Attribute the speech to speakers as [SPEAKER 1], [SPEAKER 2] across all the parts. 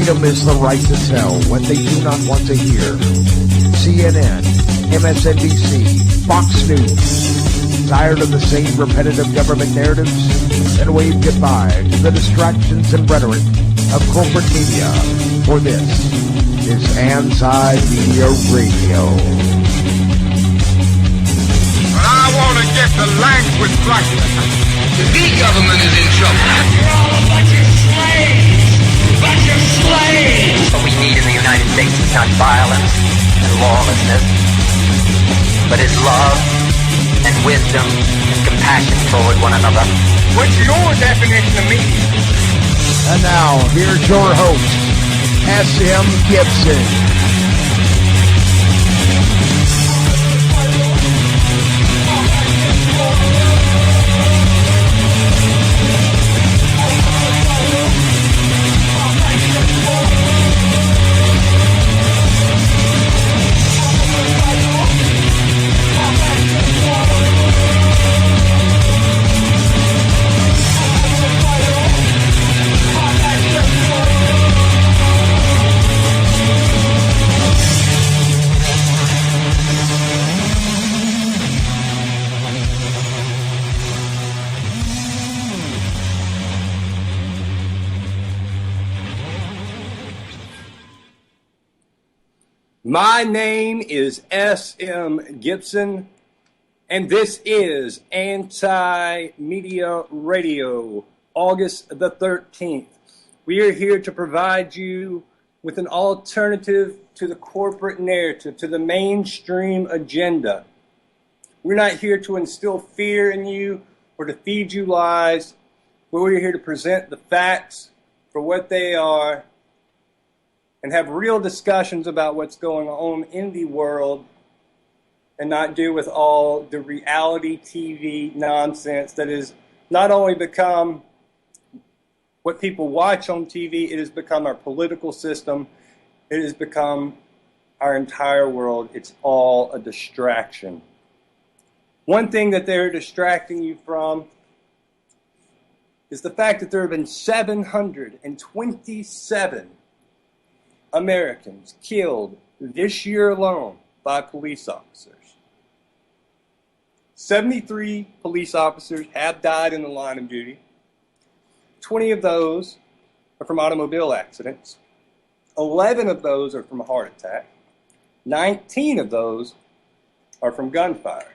[SPEAKER 1] Freedom is the right to tell what they do not want to hear. CNN, MSNBC, Fox News. Tired of the same repetitive government narratives? Then wave goodbye to the distractions and rhetoric of corporate media. For this is Anti-Media Radio.
[SPEAKER 2] I want to get the language right.
[SPEAKER 3] The government is in trouble.
[SPEAKER 4] You're all a bunch of slaves! Bunch of slaves!
[SPEAKER 5] What we need in the United States is not violence and lawlessness, but is love and wisdom and compassion toward one another.
[SPEAKER 2] What's your definition of media?
[SPEAKER 1] And now, here's your host, S.M. Gibson.
[SPEAKER 6] My name is S.M. Gibson, and this is Anti-Media Radio, August the 13th. We are here to provide you with an alternative to the corporate narrative, to the mainstream agenda. We're not here to instill fear in you or to feed you lies, but we're here to present the facts for what they are and have real discussions about what's going on in the world and not deal with all the reality TV nonsense that has not only become what people watch on TV, it has become our political system, it has become our entire world. It's all a distraction. One thing that they're distracting you from is the fact that there have been 727 Americans killed this year alone by police officers. 73 police officers have died in the line of duty. 20 of those are from automobile accidents. 11 of those are from a heart attack. 19 of those are from gunfire.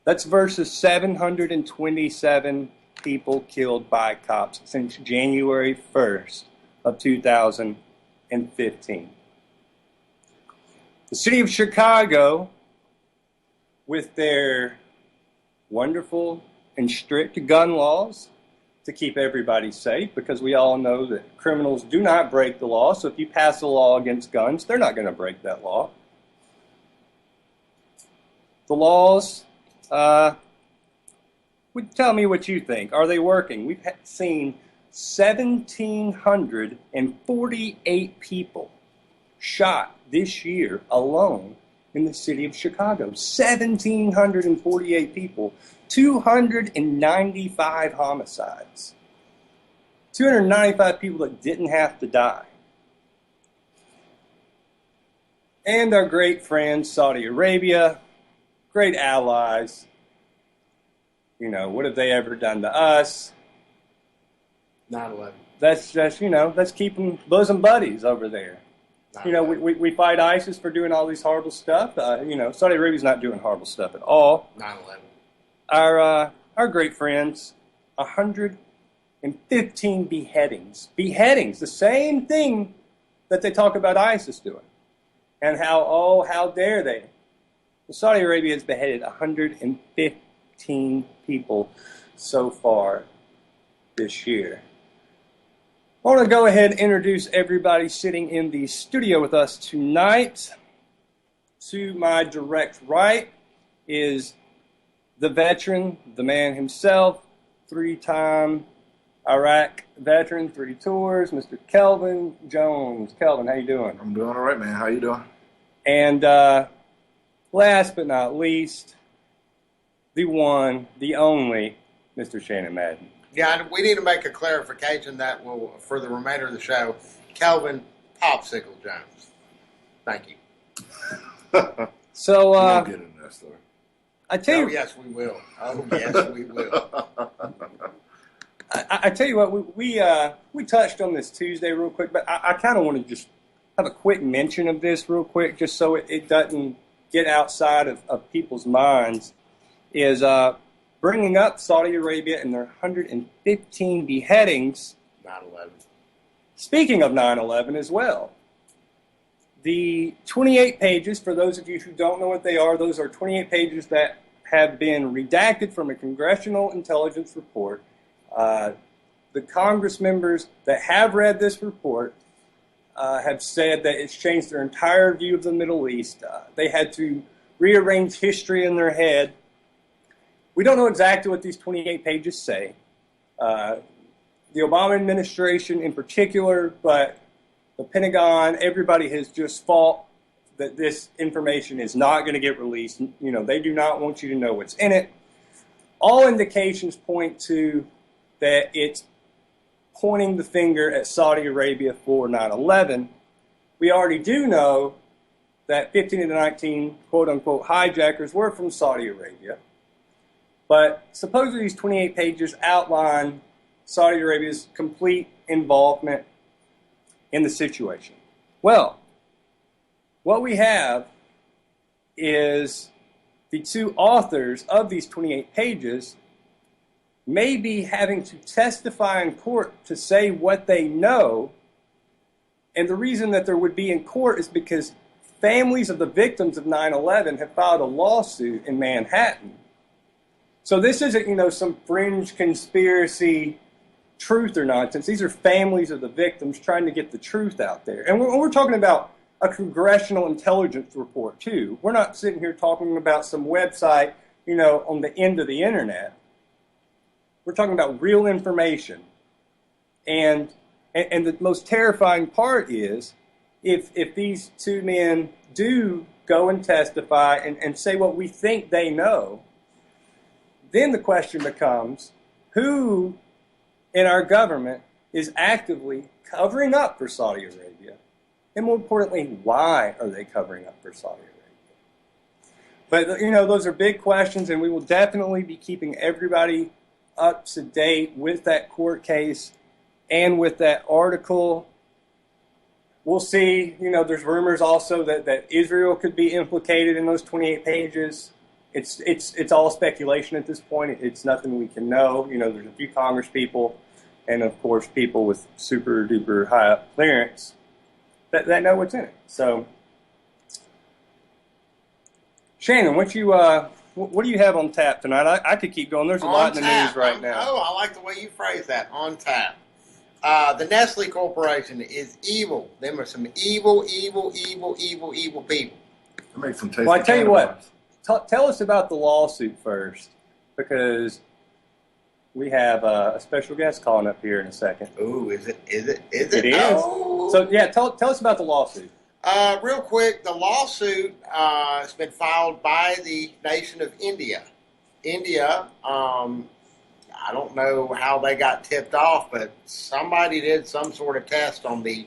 [SPEAKER 6] That's versus 727 people killed by cops since January 1st. Of 2015. The city of Chicago, with their wonderful and strict gun laws to keep everybody safe, because we all know that criminals do not break the law, so if you pass a law against guns, they're not going to break that law. The laws, tell me what you think. Are they working? We've seen 1,748 people shot this year alone in the city of Chicago. 1,748 people, 295 homicides. 295 people that didn't have to die. And our great friends, Saudi Arabia, great allies. You know, what have they ever done to us?
[SPEAKER 7] 9/11.
[SPEAKER 6] That's keeping bosom buddies over there.
[SPEAKER 7] 9/11.
[SPEAKER 6] You know, we fight ISIS for doing all these horrible stuff. Saudi Arabia's not doing horrible stuff at all.
[SPEAKER 7] 9/11.
[SPEAKER 6] Our great friends, 115 beheadings. Beheadings, the same thing that they talk about ISIS doing. And how dare they? Well, Saudi Arabia has beheaded 115 people so far this year. I want to go ahead and introduce everybody sitting in the studio with us tonight. To my direct right is the veteran, the man himself, 3-time Iraq veteran, 3 tours, Mr. Kelvin Jones. Kelvin, how you doing?
[SPEAKER 7] I'm doing all right, man. How you doing?
[SPEAKER 6] And last but not least, the one, the only, Mr. Shannon Madden.
[SPEAKER 8] Yeah, we need to make a clarification that will, for the remainder of the show, Kelvin Popsicle Jones. Thank you.
[SPEAKER 6] So,
[SPEAKER 7] We'll get in that story.
[SPEAKER 6] I tell you,
[SPEAKER 8] yes, we will. Oh, yes, we will.
[SPEAKER 6] I tell you what, we touched on this Tuesday real quick, but I kind of want to just have a quick mention of this real quick, just so it doesn't get outside of people's minds, is bringing up Saudi Arabia and their 115 beheadings.
[SPEAKER 8] 9/11.
[SPEAKER 6] Speaking of 9/11 as well, the 28 pages, for those of you who don't know what they are, those are 28 pages that have been redacted from a congressional intelligence report. The Congress members that have read this report have said that it's changed their entire view of the Middle East. They had to rearrange history in their head. We don't know exactly what these 28 pages say. The Obama administration in particular, but the Pentagon, everybody has just fought that this information is not going to get released. You know, they do not want you to know what's in it. All indications point to that it's pointing the finger at Saudi Arabia for 9/11. We already do know that 15 of the 19 quote-unquote hijackers were from Saudi Arabia. But supposedly these 28 pages outline Saudi Arabia's complete involvement in the situation. Well, what we have is the two authors of these 28 pages may be having to testify in court to say what they know. And the reason that there would be in court is because families of the victims of 9/11 have filed a lawsuit in Manhattan. So this isn't, some fringe conspiracy truth or nonsense. These are families of the victims trying to get the truth out there. And we're talking about a congressional intelligence report, too. We're not sitting here talking about some website, on the end of the internet. We're talking about real information. And the most terrifying part is if these two men do go and testify and say what we think they know, then the question becomes, who in our government is actively covering up for Saudi Arabia? And more importantly, why are they covering up for Saudi Arabia? But, those are big questions, and we will definitely be keeping everybody up to date with that court case and with that article. We'll see, there's rumors also that Israel could be implicated in those 28 pages. It's all speculation at this point. It's nothing we can know. There's a few Congress people and, of course, people with super-duper high clearance that know what's in it. So, Shannon, what do you have on tap tonight? I could keep going. There's a lot in the news right now.
[SPEAKER 8] Oh, I like the way you phrase that, on tap. The Nestle Corporation is evil. Them are some evil people.
[SPEAKER 7] Make some tasty
[SPEAKER 6] Well, I tell you what.
[SPEAKER 7] what.
[SPEAKER 6] Tell us about the lawsuit first, because we have a special guest calling up here in a second.
[SPEAKER 8] Ooh, is it? It
[SPEAKER 6] is.
[SPEAKER 8] Oh.
[SPEAKER 6] So, yeah, tell us about the lawsuit.
[SPEAKER 8] Real quick, the lawsuit has been filed by the nation of India. India, I don't know how they got tipped off, but somebody did some sort of test on the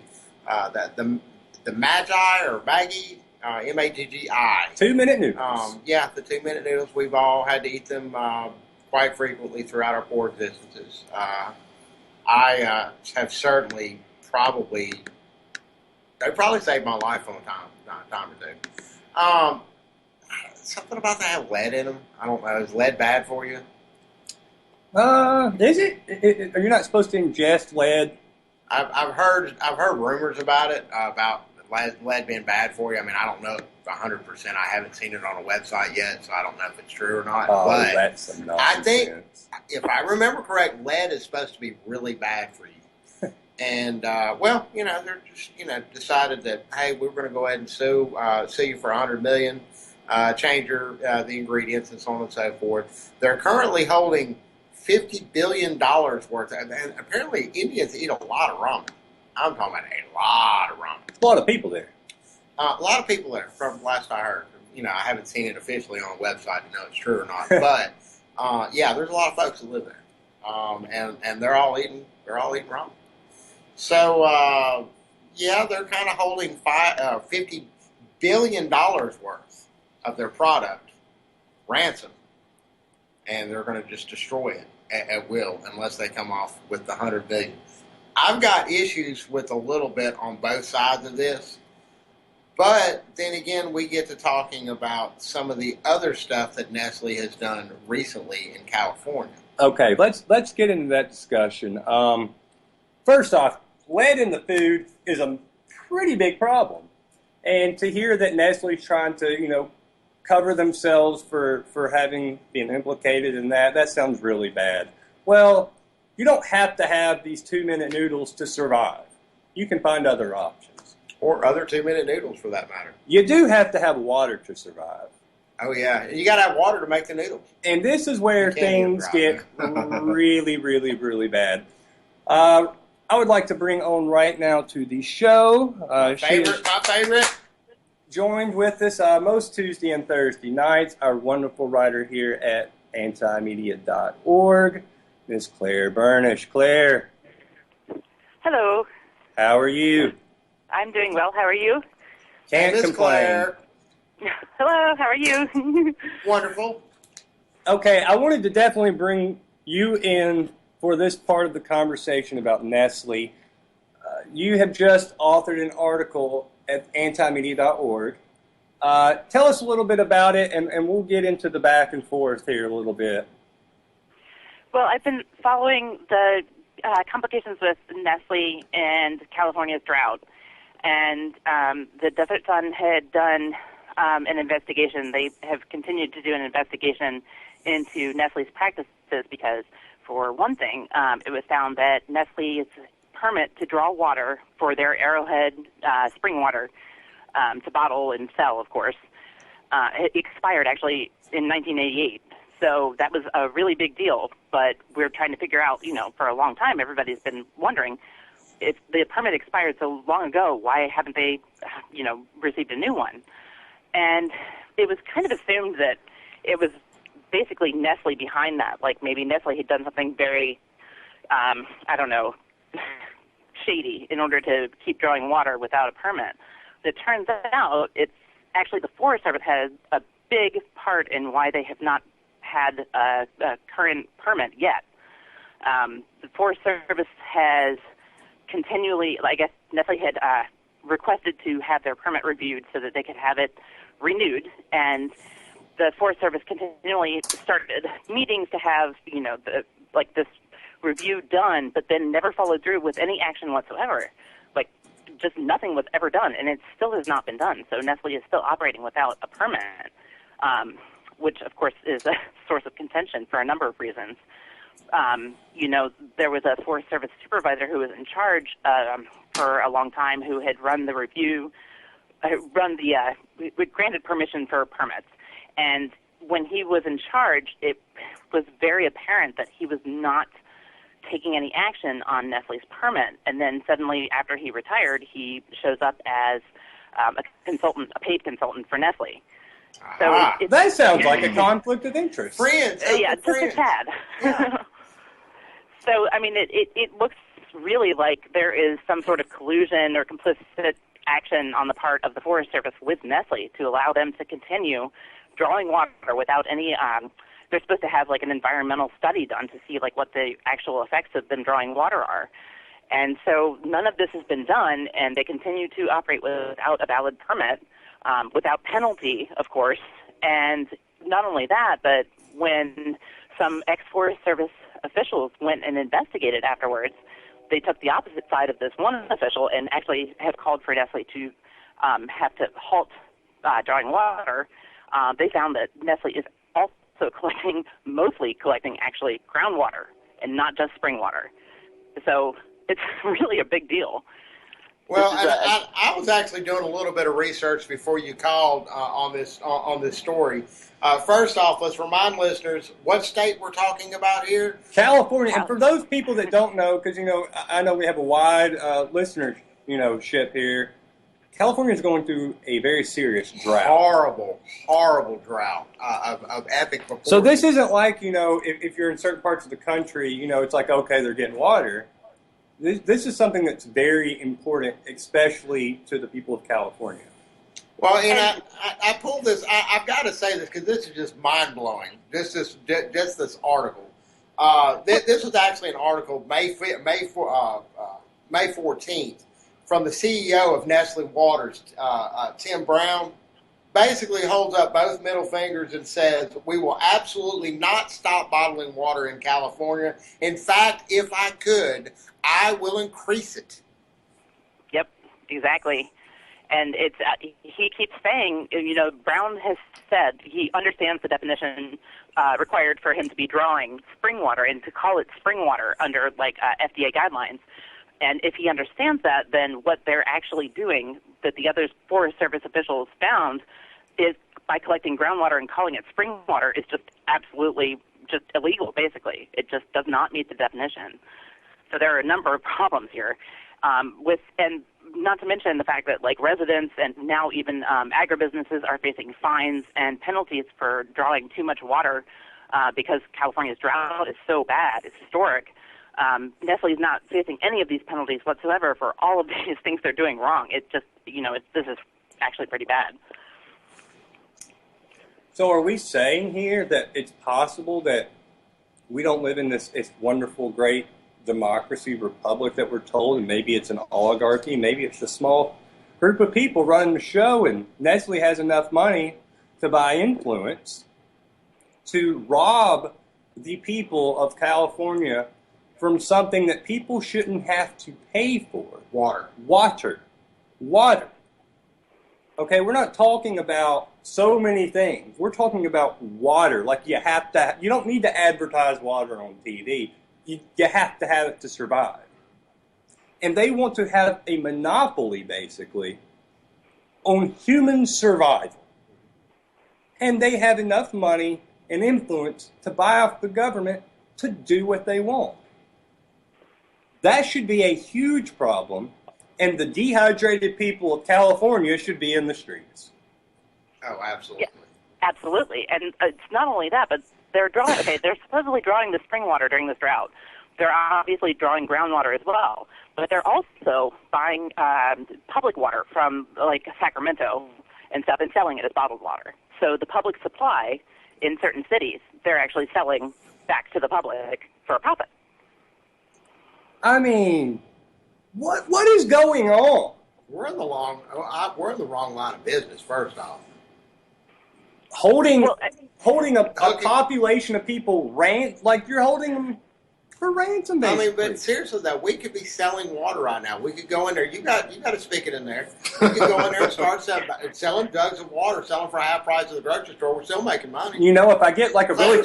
[SPEAKER 8] Magi or Maggi. M-A-G-G-I.
[SPEAKER 6] 2-minute noodles.
[SPEAKER 8] Yeah, the 2-minute noodles. We've all had to eat them quite frequently throughout our poor existences. I have certainly they probably saved my life on a time or two. Something about that have lead in them. I don't know. Is lead bad for you?
[SPEAKER 6] Is it? Are you not supposed to ingest lead?
[SPEAKER 8] I've heard rumors about it, about lead being bad for you. I mean, I don't know 100%. I haven't seen it on a website yet, so I don't know if it's true or not.
[SPEAKER 6] Oh,
[SPEAKER 8] but
[SPEAKER 6] that's some nonsense.
[SPEAKER 8] I think, if I remember correct, lead is supposed to be really bad for you. And, they're just, decided that, hey, we're going to go ahead and sue you for $100 million, change the ingredients and so on and so forth. They're currently holding $50 billion worth, and apparently Indians eat a lot of ramen. I'm talking about a lot of ramen.
[SPEAKER 6] A lot of people there.
[SPEAKER 8] A lot of people there, from last I heard. I haven't seen it officially on a website to know it's true or not. But, there's a lot of folks that live there. and they're all eating wrong. So yeah, they're kind of holding $50 billion worth of their product ransom, and they're going to just destroy it at will unless they come off with the $100 billion. I've got issues with a little bit on both sides of this, but then again, we get to talking about some of the other stuff that Nestle has done recently in California.
[SPEAKER 6] Okay, let's get into that discussion. First off, lead in the food is a pretty big problem, and to hear that Nestle's trying to cover themselves for having been implicated in that sounds really bad. Well, you don't have to have these 2-minute noodles to survive. You can find other options.
[SPEAKER 8] Or other 2-minute noodles, for that matter.
[SPEAKER 6] You do have to have water to survive.
[SPEAKER 8] Oh, yeah. You got to have water to make the noodles.
[SPEAKER 6] And this is where things get really, really, really bad. I would like to bring on right now to the show.
[SPEAKER 8] My favorite.
[SPEAKER 6] Joined with us most Tuesday and Thursday nights, our wonderful writer here at antimedia.org, Miss Claire Burnish. Claire.
[SPEAKER 9] Hello.
[SPEAKER 6] How are you?
[SPEAKER 9] I'm doing well. How are you?
[SPEAKER 6] Can't complain.
[SPEAKER 8] Claire.
[SPEAKER 9] Hello. How are you?
[SPEAKER 8] Wonderful.
[SPEAKER 6] Okay, I wanted to definitely bring you in for this part of the conversation about Nestle. You have just authored an article at antimedia.org. Tell us a little bit about it, and we'll get into the back and forth here a little bit.
[SPEAKER 9] Well, I've been following the complications with Nestle and California's drought, and the Desert Sun had done an investigation. They have continued to do an investigation into Nestle's practices because, for one thing, it was found that Nestle's permit to draw water for their Arrowhead spring water to bottle and sell, of course, it expired actually in 1988. So that was a really big deal, but we're trying to figure out, for a long time, everybody's been wondering if the permit expired so long ago, why haven't they, received a new one? And it was kind of assumed that it was basically Nestle behind that. Like maybe Nestle had done something very, shady in order to keep drawing water without a permit. It turns out it's actually the Forest Service has a big part in why they have not had a current permit yet. The Forest Service has continually, I guess Nestle had requested to have their permit reviewed so that they could have it renewed, and the Forest Service continually started meetings to have, this review done, but then never followed through with any action whatsoever. Like, just nothing was ever done, and it still has not been done. So Nestle is still operating without a permit, which, of course, is a source of contention for a number of reasons. There was a Forest Service supervisor who was in charge for a long time who had run the review, granted permission for permits. And when he was in charge, it was very apparent that he was not taking any action on Nestle's permit. And then suddenly, after he retired, he shows up as a paid consultant for Nestle. So
[SPEAKER 6] that sounds like a conflict of interest.
[SPEAKER 8] Friends.
[SPEAKER 9] Just a tad.
[SPEAKER 8] Yeah.
[SPEAKER 9] So, I mean, it looks really like there is some sort of collusion or complicit action on the part of the Forest Service with Nestle to allow them to continue drawing water without any they're supposed to have like an environmental study done to see like what the actual effects of them drawing water are. And so none of this has been done, and they continue to operate without a valid permit, without penalty, of course. And not only that, but when some ex-Forest Service officials went and investigated afterwards, they took the opposite side of this one official and actually have called for Nestle to have to halt drawing water. They found that Nestle is also mostly collecting actually groundwater and not just spring water. So it's really a big deal.
[SPEAKER 8] Well, I was actually doing a little bit of research before you called on this story. First off, let's remind listeners what state we're talking about here.
[SPEAKER 6] California. And for those people that don't know, because I know we have a wide listenership here. California is going through a very serious drought.
[SPEAKER 8] Horrible drought of epic proportions.
[SPEAKER 6] So this isn't like, if you're in certain parts of the country, it's like, okay, they're getting water. This is something that's very important, especially to the people of California.
[SPEAKER 8] Well, and I pulled this. I've got to say this because this is just mind blowing. Just this article. This was actually an article May 14th from the CEO of Nestle Waters, Tim Brown. Basically holds up both middle fingers and says, "We will absolutely not stop bottling water in California. In fact, if I could, I will increase it."
[SPEAKER 9] Yep, exactly. And it's he keeps saying, Brown has said he understands the definition required for him to be drawing spring water and to call it spring water under FDA guidelines. And if he understands that, then what they're actually doing, that the other Forest Service officials found, is by collecting groundwater and calling it spring water is just absolutely just illegal, basically. It just does not meet the definition. So there are a number of problems here. And not to mention the fact that residents and now even agribusinesses are facing fines and penalties for drawing too much water because California's drought is so bad, it's historic. Nestle is not facing any of these penalties whatsoever for all of these things they're doing wrong. It's just, this is actually pretty bad.
[SPEAKER 6] So are we saying here that it's possible that we don't live in this wonderful, great democracy republic that we're told, and maybe it's an oligarchy, maybe it's a small group of people running the show, and Nestle has enough money to buy influence to rob the people of California from something that people shouldn't have to pay for? Water. Okay, we're not talking about so many things. We're talking about water. You don't need to advertise water on TV. You have to have it to survive. And they want to have a monopoly, basically, on human survival. And they have enough money and influence to buy off the government to do what they want. That should be a huge problem, and the dehydrated people of California should be in the streets.
[SPEAKER 8] Oh, absolutely.
[SPEAKER 9] Yeah, absolutely. And it's not only that, but they're supposedly drawing the spring water during this drought. They're obviously drawing groundwater as well, but they're also buying public water from Sacramento and stuff and selling it as bottled water. So the public supply in certain cities, they're actually selling back to the public for a profit.
[SPEAKER 6] I mean, what is going on?
[SPEAKER 8] We're in the wrong line of business. First off,
[SPEAKER 6] holding a population of people you're holding them for ransom, basically.
[SPEAKER 8] I mean, but seriously though, we could be selling water right now. We could go in there. You got to stick it in there. We could go in there and start selling jugs of water, selling for half price at the grocery store. We're still making money.
[SPEAKER 6] If I get a really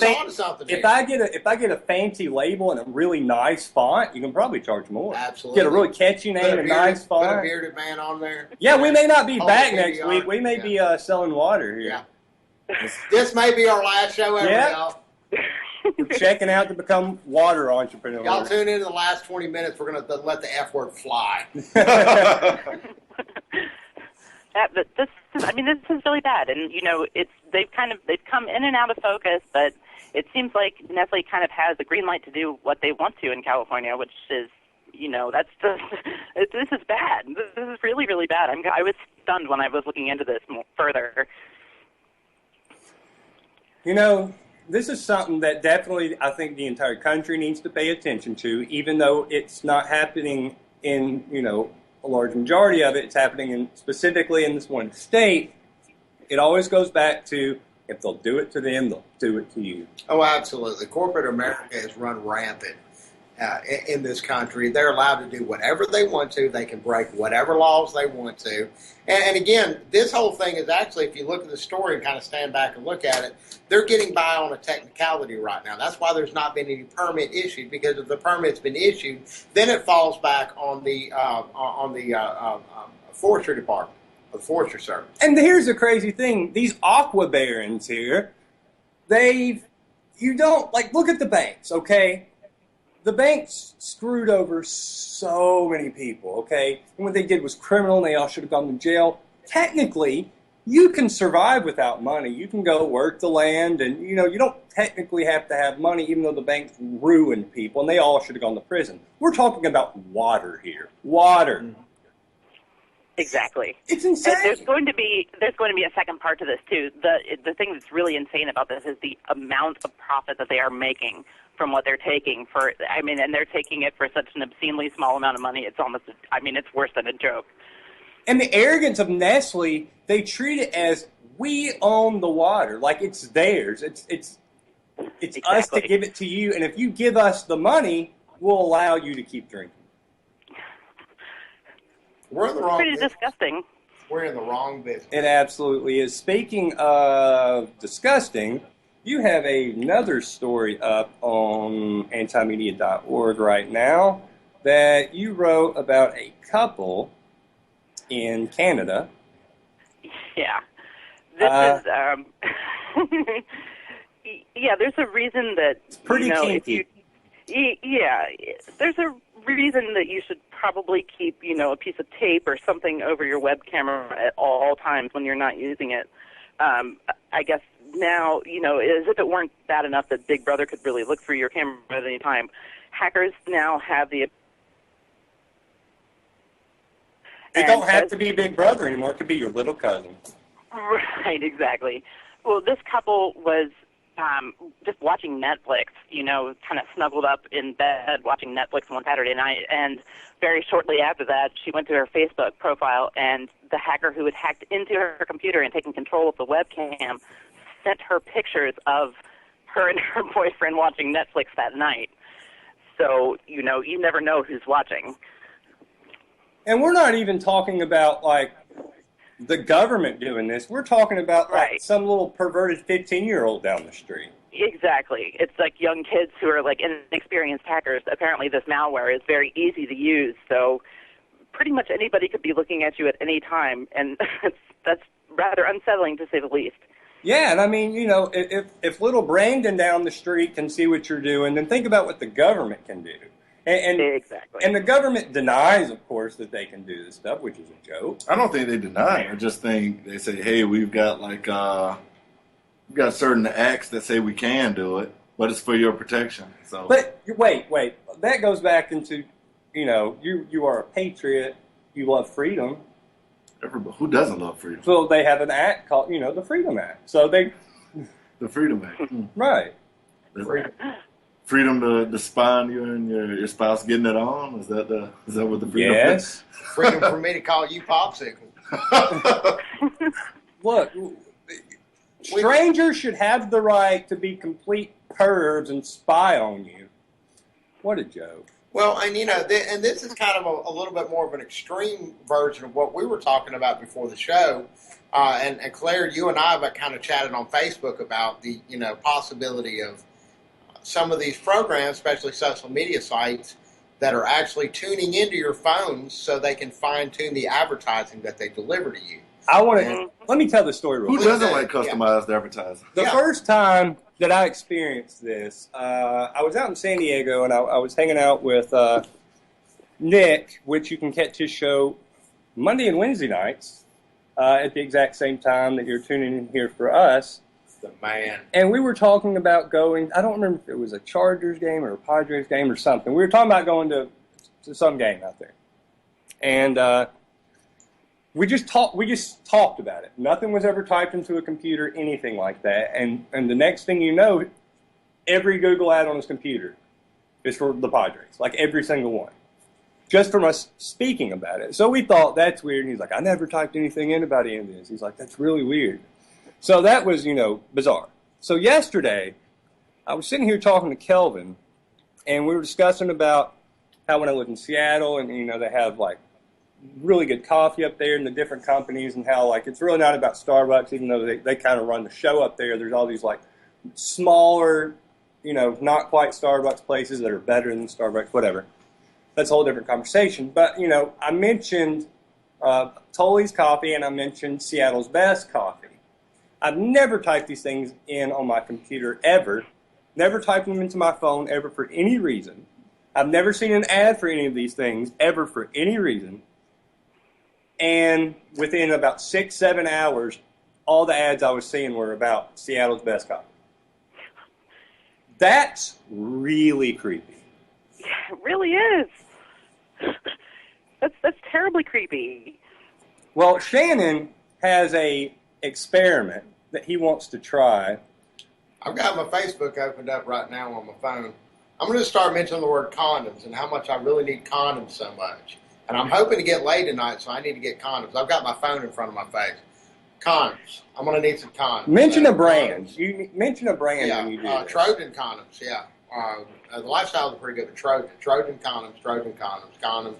[SPEAKER 8] if
[SPEAKER 6] I get a fancy label and a really nice font, you can probably charge more.
[SPEAKER 8] Absolutely.
[SPEAKER 6] Get a really catchy name and a nice font.
[SPEAKER 8] Put a bearded man on there.
[SPEAKER 6] Yeah, we may not be back next week. We may be selling water here.
[SPEAKER 8] Yeah. This may be our last show ever, y'all.
[SPEAKER 6] We're checking out to become water entrepreneurs.
[SPEAKER 8] Y'all tune in the last 20 minutes. We're going to let the F word fly.
[SPEAKER 9] But this is really bad, and they've come in and out of focus, but it seems like Nestle kind of has the green light to do what they want to in California, which is, that's just this is bad. This is really, really bad. I was stunned when I was looking into this further.
[SPEAKER 6] This is something that definitely I think the entire country needs to pay attention to, even though it's not happening in, a large majority of it. It's happening specifically in this one state. It always goes back to, if they'll do it to them, they'll do it to you.
[SPEAKER 8] Oh, absolutely. Corporate America has run rampant in this country. They're allowed to do whatever they want to. They can break whatever laws they want to. And again, this whole thing is actually, if you look at the story and kind of stand back and look at it, they're getting by on a technicality right now. That's why there's not been any permit issued, because if the permit's been issued, then it falls back on the Forestry Department, the Forestry Service.
[SPEAKER 6] And here's the crazy thing. These aqua barons here, look at the banks, okay? the banks screwed over so many people, okay? And what they did was criminal, and they all should have gone to jail. Technically, you can survive without money. You can go work the land, and, you don't technically have to have money, even though the banks ruined people, and they all should have gone to prison. We're talking about water here. Water.
[SPEAKER 9] Exactly.
[SPEAKER 6] It's insane.
[SPEAKER 9] And there's going to be a second part to this too. The thing that's really insane about this is the amount of profit that they are making from what they're taking and they're taking it for such an obscenely small amount of money. It's it's worse than a joke.
[SPEAKER 6] And the arrogance of Nestle, they treat it as we own the water, like it's theirs. It's exactly. Us to give it to you, and if you give us the money, we'll allow you to keep drinking.
[SPEAKER 8] We're in the wrong
[SPEAKER 9] Pretty
[SPEAKER 8] business.
[SPEAKER 9] disgusting.
[SPEAKER 8] We're in the wrong business.
[SPEAKER 6] It absolutely is. Speaking of disgusting, you have another story up on antimedia.org right now that you wrote about a couple in Canada.
[SPEAKER 9] Yeah. This is yeah, there's a reason that
[SPEAKER 6] it's pretty kinky.
[SPEAKER 9] There's a reason that you should probably keep, a piece of tape or something over your web camera at all times when you're not using it. I guess now, as if it weren't bad enough that Big Brother could really look through your camera at any time, hackers now have the...
[SPEAKER 6] It don't have to be Big Brother anymore. It could be your little cousin.
[SPEAKER 9] Right, exactly. Well, this couple was just watching Netflix, kind of snuggled up in bed watching Netflix one Saturday night, and very shortly after that, she went to her Facebook profile, and the hacker who had hacked into her computer and taken control of the webcam sent her pictures of her and her boyfriend watching Netflix that night. So, you never know who's watching.
[SPEAKER 6] And we're not even talking about, the government doing this. We're talking about, some little perverted 15-year-old down the street.
[SPEAKER 9] Exactly. It's like young kids who are, inexperienced hackers. Apparently this malware is very easy to use, so pretty much anybody could be looking at you at any time, and that's rather unsettling, to say the least. Yeah, and
[SPEAKER 6] if little Brandon down the street can see what you're doing, then think about what the government can do. And
[SPEAKER 9] exactly.
[SPEAKER 6] And the government denies, of course, that they can do this stuff, which is a joke.
[SPEAKER 7] I don't think they deny it. I just think they say, hey, we've got we've got certain acts that say we can do it, but it's for your protection. So,
[SPEAKER 6] but wait, that goes back into, you are a patriot, you love freedom.
[SPEAKER 7] Everybody, who doesn't love freedom?
[SPEAKER 6] So they have an act called, the Freedom Act. So the
[SPEAKER 7] Freedom Act,
[SPEAKER 6] right?
[SPEAKER 7] Freedom to spy on you and your spouse getting it on? Is that what the freedom
[SPEAKER 6] is?
[SPEAKER 8] Freedom for me to call you Popsicle.
[SPEAKER 6] Look, strangers should have the right to be complete pervs and spy on you. What a joke.
[SPEAKER 8] Well, and and this is kind of a little bit more of an extreme version of what we were talking about before the show. And Claire, you and I have kind of chatted on Facebook about the possibility of some of these programs, especially social media sites, that are actually tuning into your phones so they can fine-tune the advertising that they deliver to you.
[SPEAKER 6] Let me tell the story real quick.
[SPEAKER 7] Who doesn't like customized advertising?
[SPEAKER 6] The first time that I experienced this, I was out in San Diego, and I was hanging out with Nick, which you can catch his show Monday and Wednesday nights at the exact same time that you're tuning in here for us.
[SPEAKER 8] The man.
[SPEAKER 6] And we were talking about going, I don't remember if it was a Chargers game or a Padres game or something. We were talking about going to some game out there. And we just talked about it. Nothing was ever typed into a computer, anything like that. And the next thing you know, every Google ad on his computer is for the Padres, like every single one, just from us speaking about it. So we thought, that's weird. And he's like, I never typed anything in about any of this. He's like, that's really weird. So that was, bizarre. So yesterday, I was sitting here talking to Kelvin, and we were discussing about how when I live in Seattle, and, they have, really good coffee up there and the different companies, and how, it's really not about Starbucks, even though they kind of run the show up there. There's all these, smaller, not quite Starbucks places that are better than Starbucks, whatever. That's a whole different conversation. But, I mentioned Tully's Coffee, and I mentioned Seattle's Best Coffee. I've never typed these things in on my computer ever. Never typed them into my phone ever for any reason. I've never seen an ad for any of these things ever for any reason. And within about 6-7 hours, all the ads I was seeing were about Seattle's best coffee. That's really creepy.
[SPEAKER 9] Yeah, it really is. That's terribly creepy.
[SPEAKER 6] Well, Shannon has a experiment that he wants to try.
[SPEAKER 8] I've got my Facebook opened up right now on my phone. I'm going to start mentioning the word condoms and how much I really need condoms so much. And I'm hoping to get laid tonight, so I need to get condoms. I've got my phone in front of my face. Condoms. I'm going to need some condoms.
[SPEAKER 6] Mention a brand. You mention a brand
[SPEAKER 8] yeah,
[SPEAKER 6] when you do this.
[SPEAKER 8] Trojan condoms, yeah. The lifestyles are pretty good, but Trojan condoms, condoms.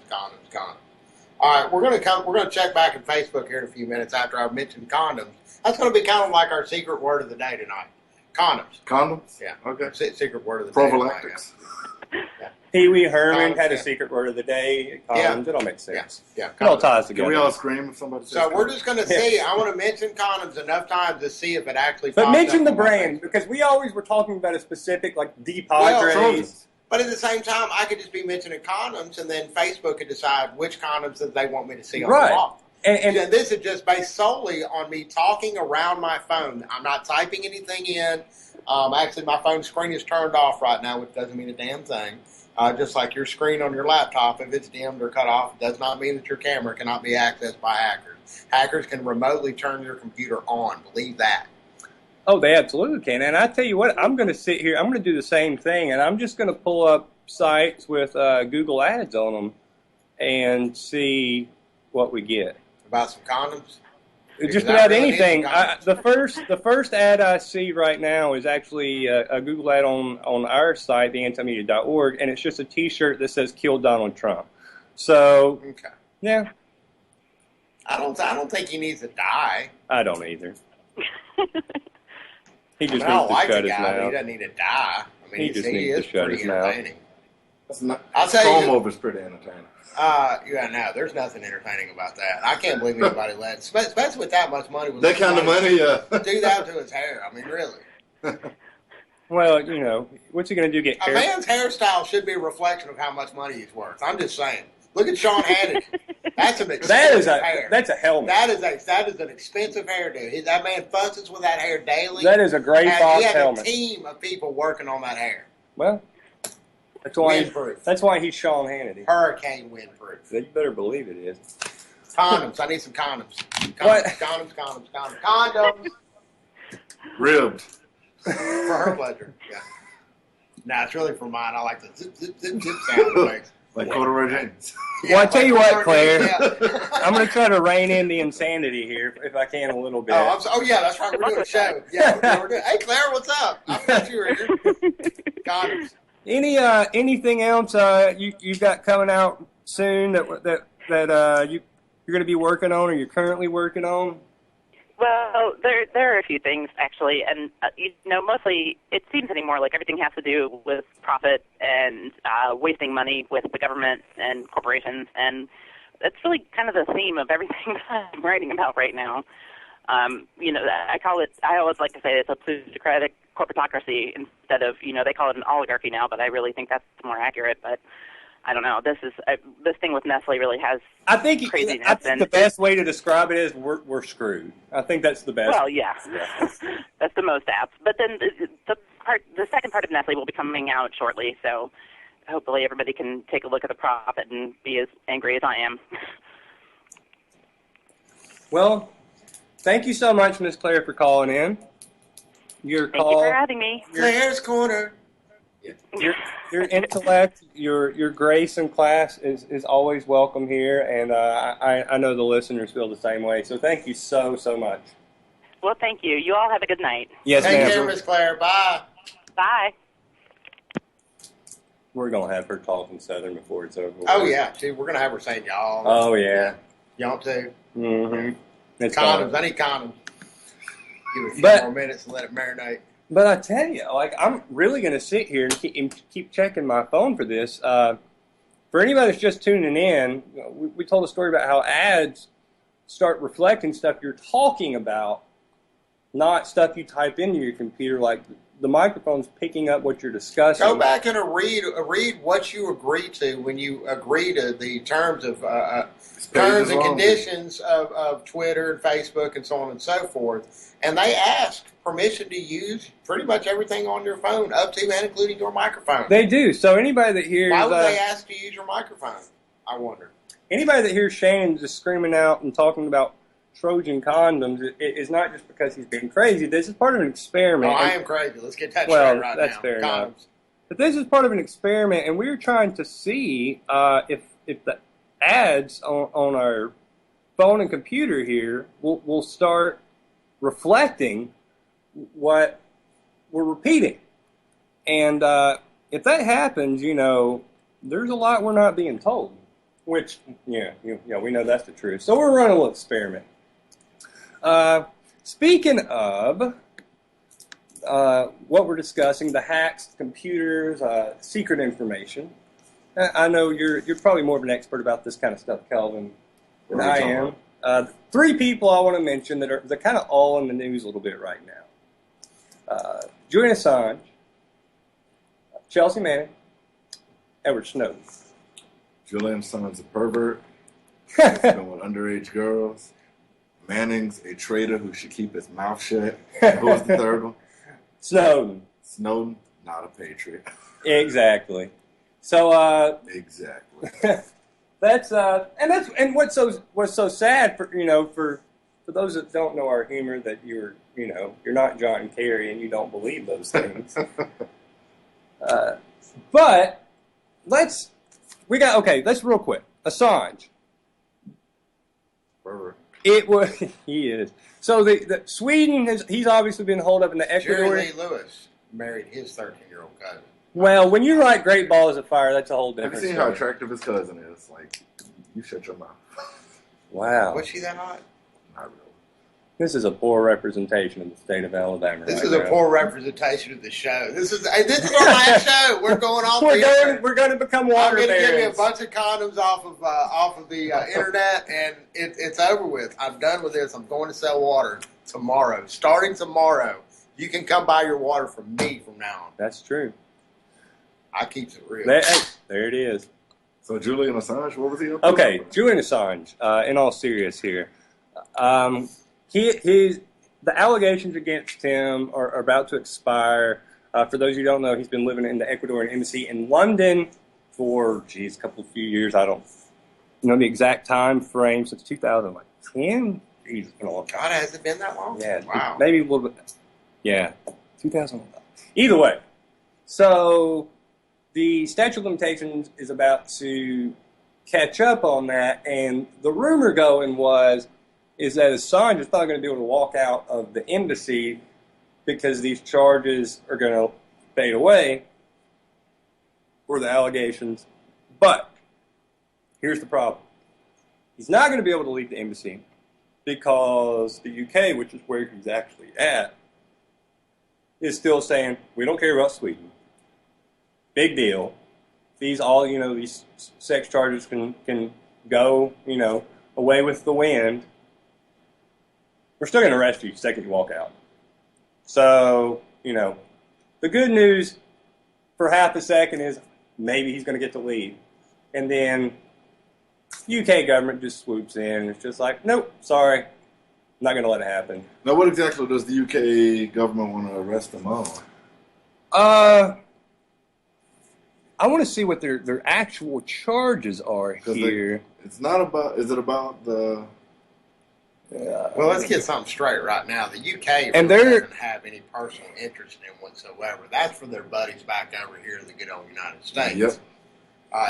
[SPEAKER 8] All right, we're going to check back in Facebook here in a few minutes after I've mentioned condoms. That's going to be kind of like our secret word of the day tonight. Condoms.
[SPEAKER 7] Condoms?
[SPEAKER 8] Yeah.
[SPEAKER 7] Okay.
[SPEAKER 8] Secret word of the
[SPEAKER 7] Prophylactics.
[SPEAKER 8] day. Yeah.
[SPEAKER 6] Pee Wee Herman
[SPEAKER 8] Condoms,
[SPEAKER 6] had a
[SPEAKER 8] yeah.
[SPEAKER 6] secret word of the day. Condoms.
[SPEAKER 8] Yeah.
[SPEAKER 6] It all makes sense.
[SPEAKER 8] Yeah.
[SPEAKER 6] It all
[SPEAKER 8] Condoms.
[SPEAKER 6] ties
[SPEAKER 7] Can
[SPEAKER 6] together.
[SPEAKER 7] we all scream if somebody says
[SPEAKER 8] So we're
[SPEAKER 7] condoms?
[SPEAKER 8] just going to see. I want to mention condoms enough times to see if it actually.
[SPEAKER 6] But
[SPEAKER 8] pops
[SPEAKER 6] mention
[SPEAKER 8] up
[SPEAKER 6] the
[SPEAKER 8] on my
[SPEAKER 6] brand,
[SPEAKER 8] Facebook.
[SPEAKER 6] because we always were talking about a specific, like, Deep
[SPEAKER 8] Well,
[SPEAKER 6] Padres.
[SPEAKER 8] But at the same time, I could just be mentioning condoms, and then Facebook could decide which condoms that they want me to see on
[SPEAKER 6] Right.
[SPEAKER 8] the wall.
[SPEAKER 6] And
[SPEAKER 8] And this is just based solely on me talking around my phone. I'm not typing anything in. Actually, my phone screen is turned off right now, which doesn't mean a damn thing. Just like your screen on your laptop, if it's dimmed or cut off, it does not mean that your camera cannot be accessed by hackers. Hackers can remotely turn your computer on. Believe that.
[SPEAKER 6] oh, they absolutely can. And I tell you what, I'm going to sit here. I'm going to do the same thing, and I'm just going to pull up sites with Google Ads on them and see what we get.
[SPEAKER 8] About some condoms?
[SPEAKER 6] Just
[SPEAKER 8] Because I
[SPEAKER 6] about
[SPEAKER 8] really need
[SPEAKER 6] anything.
[SPEAKER 8] some condoms.
[SPEAKER 6] The first ad I see right now is actually a Google ad on our site, theantimedia.org, and it's just a T-shirt that says "Kill Donald Trump." So,
[SPEAKER 8] Okay.
[SPEAKER 6] yeah,
[SPEAKER 8] I don't think he needs to die.
[SPEAKER 6] I don't either. He just
[SPEAKER 8] I don't
[SPEAKER 6] needs to
[SPEAKER 8] like
[SPEAKER 6] shut
[SPEAKER 8] the
[SPEAKER 6] his
[SPEAKER 8] guy, but he
[SPEAKER 6] mouth.
[SPEAKER 8] doesn't need to die. I mean,
[SPEAKER 6] He just needs
[SPEAKER 8] is
[SPEAKER 6] to shut
[SPEAKER 8] pretty
[SPEAKER 6] his mouth.
[SPEAKER 8] entertaining.
[SPEAKER 7] That's not,
[SPEAKER 8] I'll tell you-
[SPEAKER 7] Home Over's pretty entertaining.
[SPEAKER 8] Yeah, no, there's nothing entertaining about that. I can't believe anybody let, especially with that much money.
[SPEAKER 7] That kind of money, yeah.
[SPEAKER 8] Do that to his hair. I mean, really.
[SPEAKER 6] Well, you know, what's he going to do? Get
[SPEAKER 8] A
[SPEAKER 6] hair?
[SPEAKER 8] man's hairstyle should be a reflection of how much money he's worth. I'm just saying. Look at Sean Hannity. That's an expensive hair.
[SPEAKER 6] That's a helmet.
[SPEAKER 8] That is an expensive hairdo. That man fusses with that hair daily.
[SPEAKER 6] That is a gray
[SPEAKER 8] And
[SPEAKER 6] fox
[SPEAKER 8] he has
[SPEAKER 6] helmet.
[SPEAKER 8] a team of people working on that hair.
[SPEAKER 6] Well,
[SPEAKER 8] Windproof.
[SPEAKER 6] that's why he's Sean Hannity.
[SPEAKER 8] Hurricane windproof.
[SPEAKER 6] You better believe it is.
[SPEAKER 8] Condoms. I need some condoms.
[SPEAKER 6] What?
[SPEAKER 8] Condoms.
[SPEAKER 7] Ribbed.
[SPEAKER 8] For her pleasure. Yeah. Nah, it's really for mine. I like the zip, zip, zip, zip sound it makes.
[SPEAKER 7] Like corduroy jeans.
[SPEAKER 6] Well, I tell you what, Claire,
[SPEAKER 8] Yeah.
[SPEAKER 6] I'm going to try to rein in the insanity here if I can a little bit.
[SPEAKER 8] Oh, yeah, that's right. We're doing a show. Yeah, we're doing. Hey, Claire, what's up? I thought you were here. Condoms.
[SPEAKER 6] Anything else you've got coming out soon that you're going to be working on or you're currently working on?
[SPEAKER 9] Well, there are a few things actually, and mostly it seems anymore like everything has to do with profit and wasting money with the government and corporations, and that's really kind of the theme of everything that I'm writing about right now. I always like to say it's a plutocratic corporatocracy instead of, they call it an oligarchy now, but I really think that's more accurate. But I don't know. This thing with Nestle really has craziness.
[SPEAKER 6] I think the best way to describe it is we're screwed. I think that's the best.
[SPEAKER 9] Well, yeah. That's the most apt. But then the second part of Nestle will be coming out shortly, so hopefully everybody can take a look at the profit and be as angry as I am.
[SPEAKER 6] Well, thank you so much, Miss Claire, for calling in.
[SPEAKER 9] Thank you for having me.
[SPEAKER 8] Claire's Corner.
[SPEAKER 6] Your intellect, your grace in class is always welcome here, and I know the listeners feel the same way. So thank you so much.
[SPEAKER 9] Well, thank you. You all have a good night.
[SPEAKER 6] Yes,
[SPEAKER 8] Take
[SPEAKER 6] ma'am.
[SPEAKER 8] care, Miss Claire. Bye.
[SPEAKER 9] Bye.
[SPEAKER 6] We're gonna have her talking Southern before it's over.
[SPEAKER 8] Oh, yeah. See, we're going to have her saying y'all.
[SPEAKER 6] Oh yeah.
[SPEAKER 8] Y'all too.
[SPEAKER 6] Mm-hmm. It's
[SPEAKER 8] Condoms.
[SPEAKER 6] fun.
[SPEAKER 8] I need condoms. Give it a few
[SPEAKER 6] But-
[SPEAKER 8] more minutes and let it marinate.
[SPEAKER 6] But I tell you, I'm really going to sit here and keep checking my phone for this. For anybody that's just tuning in, we told a story about how ads start reflecting stuff you're talking about, not stuff you type into your computer, like the microphone's picking up what you're discussing.
[SPEAKER 8] Go back and read what you agreed to when you agree to the terms and conditions of Twitter and Facebook and so on and so forth. And they ask permission to use pretty much everything on your phone, up to and including your microphone.
[SPEAKER 6] They do. So anybody that hears...
[SPEAKER 8] Why would they ask to use your microphone? I wonder.
[SPEAKER 6] Anybody that hears Shannon just screaming out and talking about Trojan condoms is not just because he's being crazy. This is part of an experiment.
[SPEAKER 8] No, I am crazy. Let's get that
[SPEAKER 6] well,
[SPEAKER 8] straight right
[SPEAKER 6] that's
[SPEAKER 8] now.
[SPEAKER 6] Fair
[SPEAKER 8] Condoms.
[SPEAKER 6] enough. But this is part of an experiment, and we're trying to see if the ads on our phone and computer here will start reflecting what we're repeating. And if that happens, there's a lot we're not being told. Which, we know that's the truth. So we're running a little experiment. Speaking of what we're discussing, the hacks, computers, secret information. I know you're probably more of an expert about this kind of stuff, Kelvin, than I am. 3 people I want to mention they're kind of all in the news a little bit right now. Julian Assange, Chelsea Manning, Edward Snowden.
[SPEAKER 7] Julian Assange's a pervert. He's been with underage girls. Manning's a traitor who should keep his mouth shut. Who was the third one?
[SPEAKER 6] Snowden.
[SPEAKER 7] Snowden, not a patriot.
[SPEAKER 6] Exactly. So
[SPEAKER 7] exactly.
[SPEAKER 6] and what's so sad for those that don't know our humor, that you're not John Kerry and you don't believe those things. But let's real quick. Assange.
[SPEAKER 7] Pervert.
[SPEAKER 6] He is. So the Sweden he's obviously been holed up in the Ecuador.
[SPEAKER 8] Jerry Lee Lewis married his 13-year-old cousin.
[SPEAKER 6] Well, when you write Great Balls of Fire, that's a whole different
[SPEAKER 7] Have you seen
[SPEAKER 6] story.
[SPEAKER 7] how attractive his cousin is? Like, you shut your mouth.
[SPEAKER 6] Wow.
[SPEAKER 8] Was she that hot?
[SPEAKER 7] Not really.
[SPEAKER 6] This is a poor representation of the state of Alabama.
[SPEAKER 8] This is a poor representation of the show. This is our last show. We're going off the air.
[SPEAKER 6] We're going to become water
[SPEAKER 8] I'm going to give you a
[SPEAKER 6] barons.
[SPEAKER 8] bunch of condoms off of the internet, and it's over with. I'm done with this. I'm going to sell water tomorrow. Starting tomorrow, you can come buy your water from me from now on.
[SPEAKER 6] That's true.
[SPEAKER 8] I keeps it real.
[SPEAKER 6] There it is.
[SPEAKER 7] So Julian Assange, what was he up to?
[SPEAKER 6] Okay, Julian Assange, in all serious here. The allegations against him are about to expire. For those who don't know, he's been living in the Ecuadorian embassy in London for, a few years. I don't know the exact time frame, since 2010. It's been a long time.
[SPEAKER 8] God, has it been that long?
[SPEAKER 6] Yeah.
[SPEAKER 8] Wow.
[SPEAKER 6] Maybe a little bit. Yeah, 2011. Either way. So the statute of limitations is about to catch up on that, and the rumor going is that Assange is not going to be able to walk out of the embassy because these charges are going to fade away, or the allegations. But here's the problem. He's not going to be able to leave the embassy because the UK, which is where he's actually at, is still saying, we don't care about Sweden. Big deal. These sex charges can go, away with the wind. We're still going to arrest you the second you walk out. So, the good news for half a second is maybe he's going to get to leave. And then UK government just swoops in and it's just like, nope, sorry, I'm not going to let it happen.
[SPEAKER 7] Now, what exactly does the UK government want to arrest him on?
[SPEAKER 6] I want to see what their actual charges are here.
[SPEAKER 7] It's not about. Is it about the?
[SPEAKER 8] Well, let's get something straight right now. The UK
[SPEAKER 6] And
[SPEAKER 8] really
[SPEAKER 6] they're-
[SPEAKER 8] doesn't have any personal interest in him whatsoever. That's for their buddies back over here in the good old United States.
[SPEAKER 7] Yep.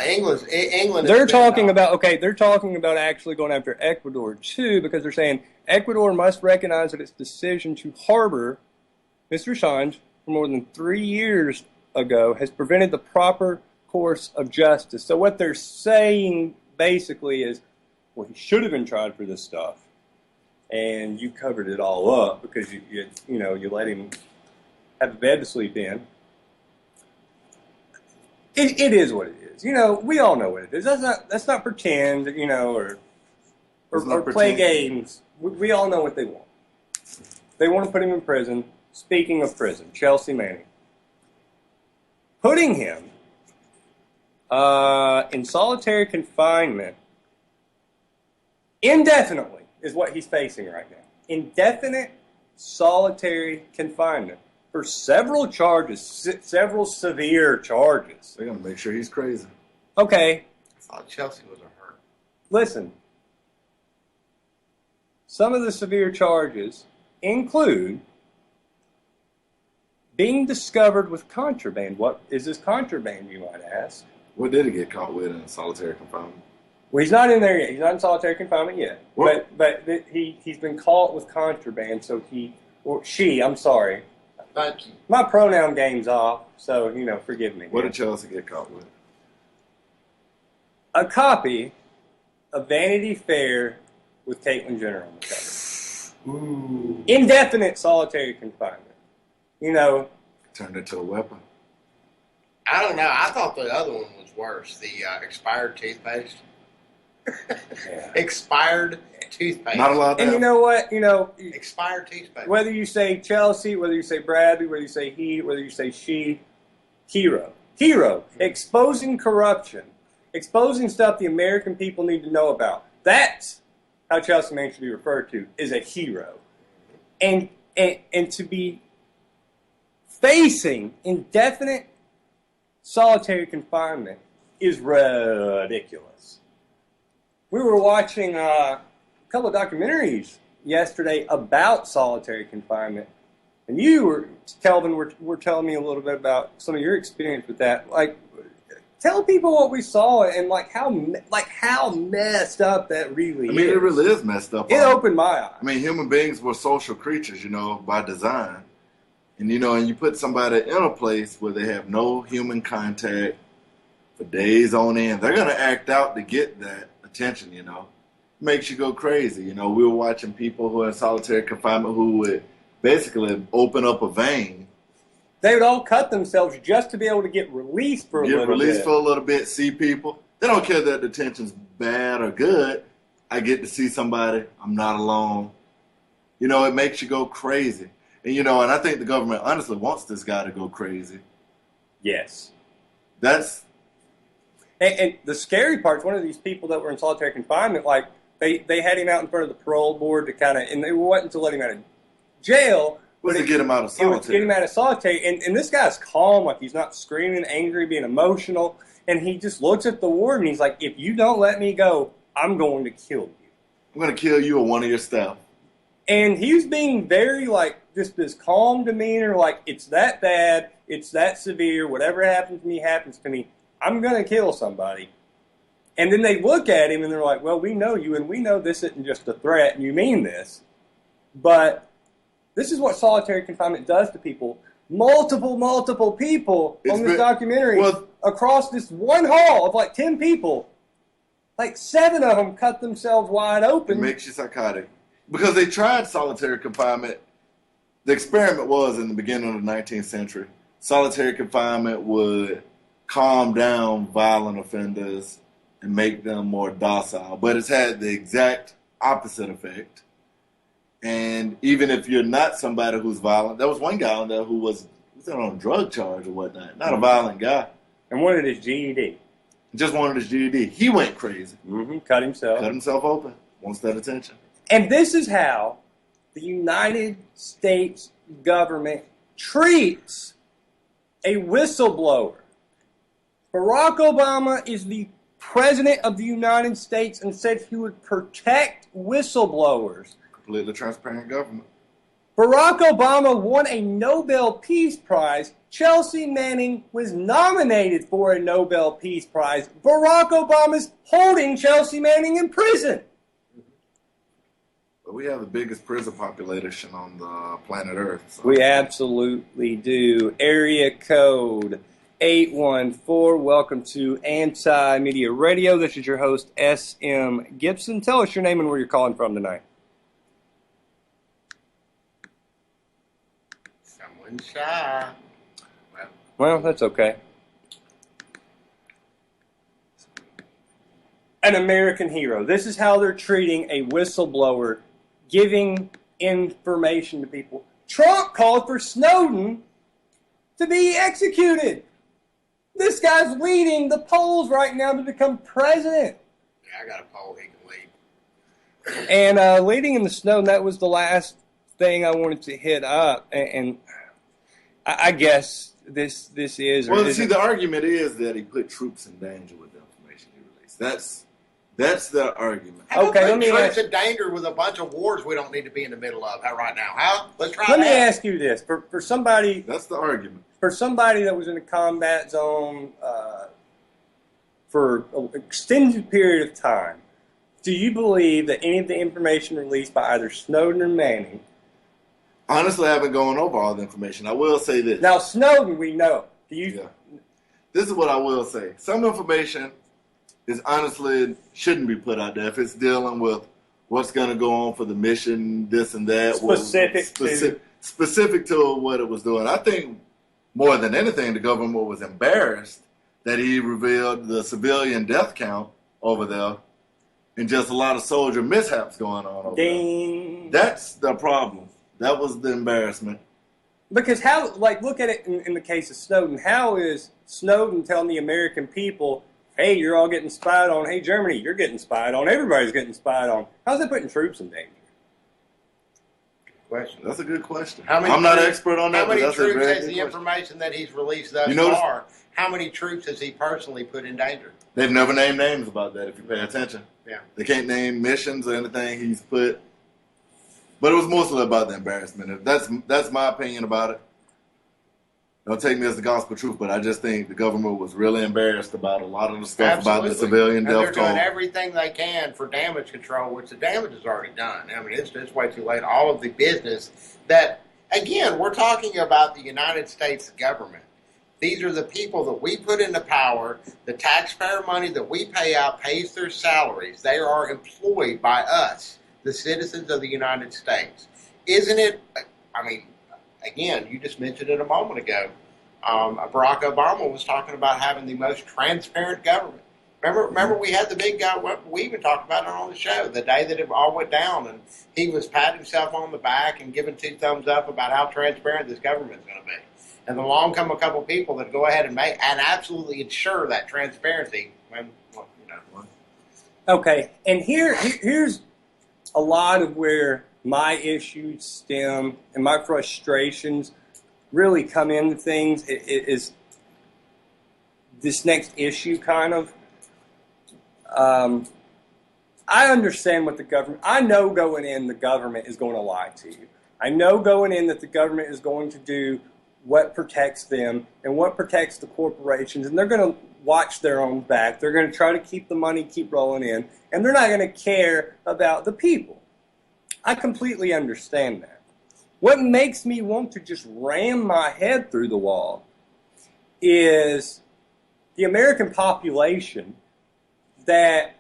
[SPEAKER 8] England.
[SPEAKER 6] They're
[SPEAKER 8] has been,
[SPEAKER 6] they're talking about actually going after Ecuador too, because they're saying Ecuador must recognize that its decision to harbor Mr. Assange for more than 3 years ago has prevented the proper course of justice. So what they're saying basically is, well, he should have been tried for this stuff, and you covered it all up because you let him have a bed to sleep in. It is what it is. We all know what it is. That's not pretend, or play games. We all know what they want. They want to put him in prison speaking of prison, Chelsea Manning, putting him in solitary confinement indefinitely is what he's facing right now. Indefinite solitary confinement for several charges, several severe charges.
[SPEAKER 7] They're going to make sure he's crazy.
[SPEAKER 6] Okay.
[SPEAKER 8] I thought Chelsea was a her.
[SPEAKER 6] Listen. Some of the severe charges include being discovered with contraband. What is this contraband, you might ask?
[SPEAKER 7] What did he get caught with in solitary confinement?
[SPEAKER 6] Well, he's not in there yet. He's not in solitary confinement yet.
[SPEAKER 7] What?
[SPEAKER 6] But he's been caught with contraband, so she, I'm sorry.
[SPEAKER 8] Thank you.
[SPEAKER 6] My pronoun game's off, so, forgive me.
[SPEAKER 7] What did Chelsea get caught with?
[SPEAKER 6] A copy of Vanity Fair with Caitlyn Jenner on the cover.
[SPEAKER 8] Ooh.
[SPEAKER 6] Indefinite solitary confinement.
[SPEAKER 7] Turned into a weapon.
[SPEAKER 8] I don't know. I thought the other one was worse. The expired toothpaste.
[SPEAKER 6] Yeah.
[SPEAKER 8] Expired toothpaste.
[SPEAKER 7] Not allowed to
[SPEAKER 6] And
[SPEAKER 7] have-
[SPEAKER 6] you know what?
[SPEAKER 8] Expired toothpaste.
[SPEAKER 6] Whether you say Chelsea, whether you say Bradley, whether you say he, whether you say she, hero. Exposing corruption. Exposing stuff the American people need to know about. That's how Chelsea Manning should be referred to, is a hero. And to be facing indefinite solitary confinement is ridiculous. We were watching a couple of documentaries yesterday about solitary confinement, and you, Kelvin, were telling me a little bit about some of your experience with that. Like, tell people what we saw and how messed up that really is.
[SPEAKER 7] it really is messed up.
[SPEAKER 6] It opened my eyes.
[SPEAKER 7] Human beings were social creatures, by design. And, and you put somebody in a place where they have no human contact for days on end. They're going to act out to get that attention, Makes you go crazy. We were watching people who are in solitary confinement who would basically open up a vein.
[SPEAKER 6] They would all cut themselves just to be able to get released for a little bit.
[SPEAKER 7] Get released for a little bit, see people. They don't care that detention's bad or good. I get to see somebody. I'm not alone. It makes you go crazy. And, and I think the government honestly wants this guy to go crazy.
[SPEAKER 6] Yes.
[SPEAKER 7] That's...
[SPEAKER 6] And the scary part is one of these people that were in solitary confinement, like, they had him out in front of the parole board to kind of, and they wasn't to let him out of jail.
[SPEAKER 7] Was to get him out of solitary.
[SPEAKER 6] It was to get him out of solitary. And this guy's calm, like he's not screaming, angry, being emotional. And he just looks at the warden and he's like, if you don't let me go, I'm going to kill you.
[SPEAKER 7] I'm going to kill you or one of your staff.
[SPEAKER 6] And he was being very, just this calm demeanor, like, it's that bad, it's that severe, whatever happens to me happens to me. I'm going to kill somebody. And then they look at him and they're like, well, we know you and we know this isn't just a threat and you mean this. But this is what solitary confinement does to people. Multiple people on this documentary across this one hall of 10 people. 7 of them cut themselves wide open.
[SPEAKER 7] It makes you psychotic. Because they tried solitary confinement. The experiment was in the beginning of the 19th century. Solitary confinement would calm down violent offenders and make them more docile. But it's had the exact opposite effect. And even if you're not somebody who's violent, there was one guy on there who was on a drug charge or whatnot. Not a violent guy.
[SPEAKER 6] And wanted his GED.
[SPEAKER 7] Just wanted his GED. He went crazy.
[SPEAKER 6] Mm-hmm. Cut himself
[SPEAKER 7] open. Wants that attention.
[SPEAKER 6] And this is how the United States government treats a whistleblower. Barack Obama is the president of the United States and said he would protect whistleblowers.
[SPEAKER 7] Completely transparent government.
[SPEAKER 6] Barack Obama won a Nobel Peace Prize. Chelsea Manning was nominated for a Nobel Peace Prize. Barack Obama's holding Chelsea Manning in prison.
[SPEAKER 7] But we have the biggest prison population on the planet Earth. So.
[SPEAKER 6] We absolutely do. Area code 814. Welcome to Anti-Media Radio. This is your host, S.M. Gibson. Tell us your name and where you're calling from tonight.
[SPEAKER 8] Someone's shy.
[SPEAKER 6] Well, that's okay. An American hero. This is how they're treating a whistleblower, giving information to people. Trump called for Snowden to be executed. This guy's leading the polls right now to become president.
[SPEAKER 8] Yeah, I got a poll he can lead.
[SPEAKER 6] And leading in the Snowden, that was the last thing I wanted to hit up. And I guess this is...
[SPEAKER 7] Well, see, the argument is that he put troops in danger with the information he released. That's the argument.
[SPEAKER 6] Okay, let me
[SPEAKER 8] troops in danger with a bunch of wars we don't need to be in the middle of right now. Huh? Let's try.
[SPEAKER 6] Let me ask you this: for somebody,
[SPEAKER 7] that's the argument.
[SPEAKER 6] For somebody that was in a combat zone for an extended period of time, do you believe that any of the information released by either Snowden or Manning?
[SPEAKER 7] Honestly, I haven't gone over all the information. I will say this.
[SPEAKER 6] Now, Snowden, we know. Do you?
[SPEAKER 7] Yeah. This is what I will say. Some information is honestly shouldn't be put out there if it's dealing with what's going to go on for the mission, this and that. Specific to what it was doing. I think more than anything, the government was embarrassed that he revealed the civilian death count over there and just a lot of soldier mishaps going on over there. That's the problem. That was the embarrassment.
[SPEAKER 6] Because how, like, look at it in the case of Snowden. How is Snowden telling the American people, hey, you're all getting spied on. Hey, Germany, you're getting spied on. Everybody's getting spied on. How's that putting troops in danger?
[SPEAKER 8] Question.
[SPEAKER 7] That's a good question.
[SPEAKER 8] I'm
[SPEAKER 7] not an expert on that.
[SPEAKER 8] How many
[SPEAKER 7] but that's
[SPEAKER 8] troops
[SPEAKER 7] a very
[SPEAKER 8] has
[SPEAKER 7] good
[SPEAKER 8] the
[SPEAKER 7] question.
[SPEAKER 8] information that he's released thus far? How many troops has he personally put in danger?
[SPEAKER 7] They've never named names about that. If you pay attention,
[SPEAKER 8] yeah,
[SPEAKER 7] they can't name missions or anything he's put. But it was mostly about the embarrassment. That's my opinion about it. Don't take me as the gospel truth, but I just think the government was really embarrassed about a lot of the stuff about the civilian death toll.
[SPEAKER 8] They're doing everything they can for damage control, which the damage is already done. I mean, it's way too late. All of the business that, again, we're talking about the United States government. These are the people that we put into power. The taxpayer money that we pay out pays their salaries. They are employed by us, the citizens of the United States. Isn't it, I mean, again, you just mentioned it a moment ago. Barack Obama was talking about having the most transparent government. Remember we had the big guy, we even talked about it on the show, the day that it all went down, and he was patting himself on the back and giving 2 thumbs up about how transparent this government is going to be. And then along come a couple people that go ahead and absolutely ensure that transparency.
[SPEAKER 6] Okay, and here's a lot of where my issues stem and my frustrations really come into things is this next issue kind of. I understand what the government, I know going in the government is going to lie to you. I know going in that the government is going to do what protects them and what protects the corporations, and they're going to watch their own back. They're going to try to keep the money keep rolling in, and they're not going to care about the people. I completely understand that. What makes me want to just ram my head through the wall is the American population that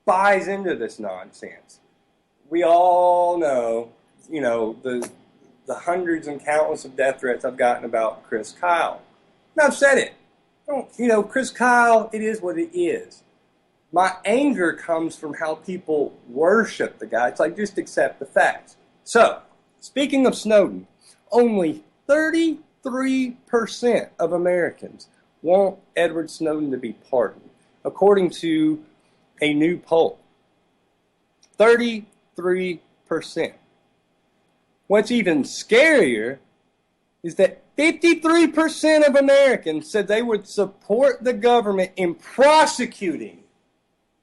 [SPEAKER 6] buys into this nonsense. We all know, the hundreds and countless of death threats I've gotten about Chris Kyle. And I've said it. Chris Kyle, it is what it is. My anger comes from how people worship the guy. It's like, just accept the facts. So, speaking of Snowden, only 33% of Americans want Edward Snowden to be pardoned, according to a new poll. 33%. What's even scarier is that 53% of Americans said they would support the government in prosecuting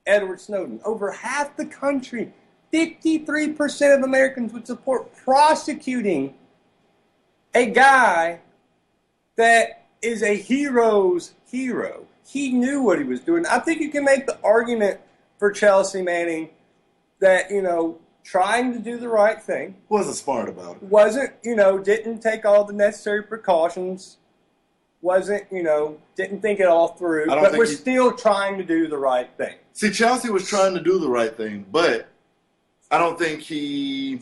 [SPEAKER 6] Edward Snowden. Over half the country, 53% of Americans would support prosecuting a guy that is a hero's hero. He knew what he was doing. I think you can make the argument for Chelsea Manning that, trying to do the right thing.
[SPEAKER 7] Wasn't smart about it.
[SPEAKER 6] Didn't take all the necessary precautions. Didn't think it all through. But we're still trying to do the right thing.
[SPEAKER 7] See, Chelsea was trying to do the right thing, but I don't think he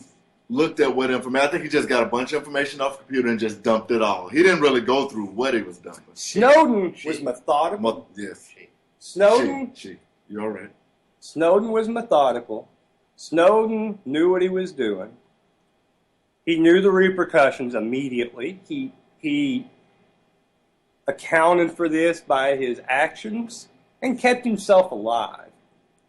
[SPEAKER 7] looked at what information. I think he just got a bunch of information off the computer and just dumped it all. He didn't really go through what he was dumping.
[SPEAKER 6] Snowden was methodical.
[SPEAKER 7] Yes.
[SPEAKER 6] Snowden.
[SPEAKER 7] You're all right.
[SPEAKER 6] Snowden was methodical. Snowden knew what he was doing. He knew the repercussions immediately. He accounted for this by his actions and kept himself alive.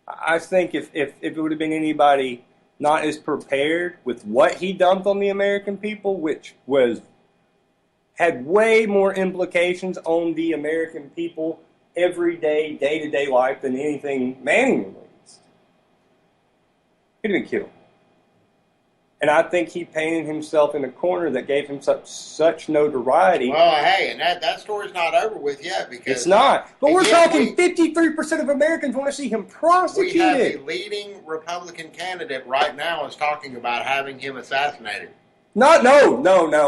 [SPEAKER 6] I think if it would have been anybody not as prepared with what he dumped on the American people, which had way more implications on the American people everyday, day-to-day life than anything Manning released, he'd have been killed. And I think he painted himself in a corner that gave him such notoriety.
[SPEAKER 8] Well, hey, and that story's not over with yet because
[SPEAKER 6] it's not. But we're talking 53% of Americans want to see him prosecuted.
[SPEAKER 8] We have a leading Republican candidate right now is talking about having him assassinated.
[SPEAKER 6] No.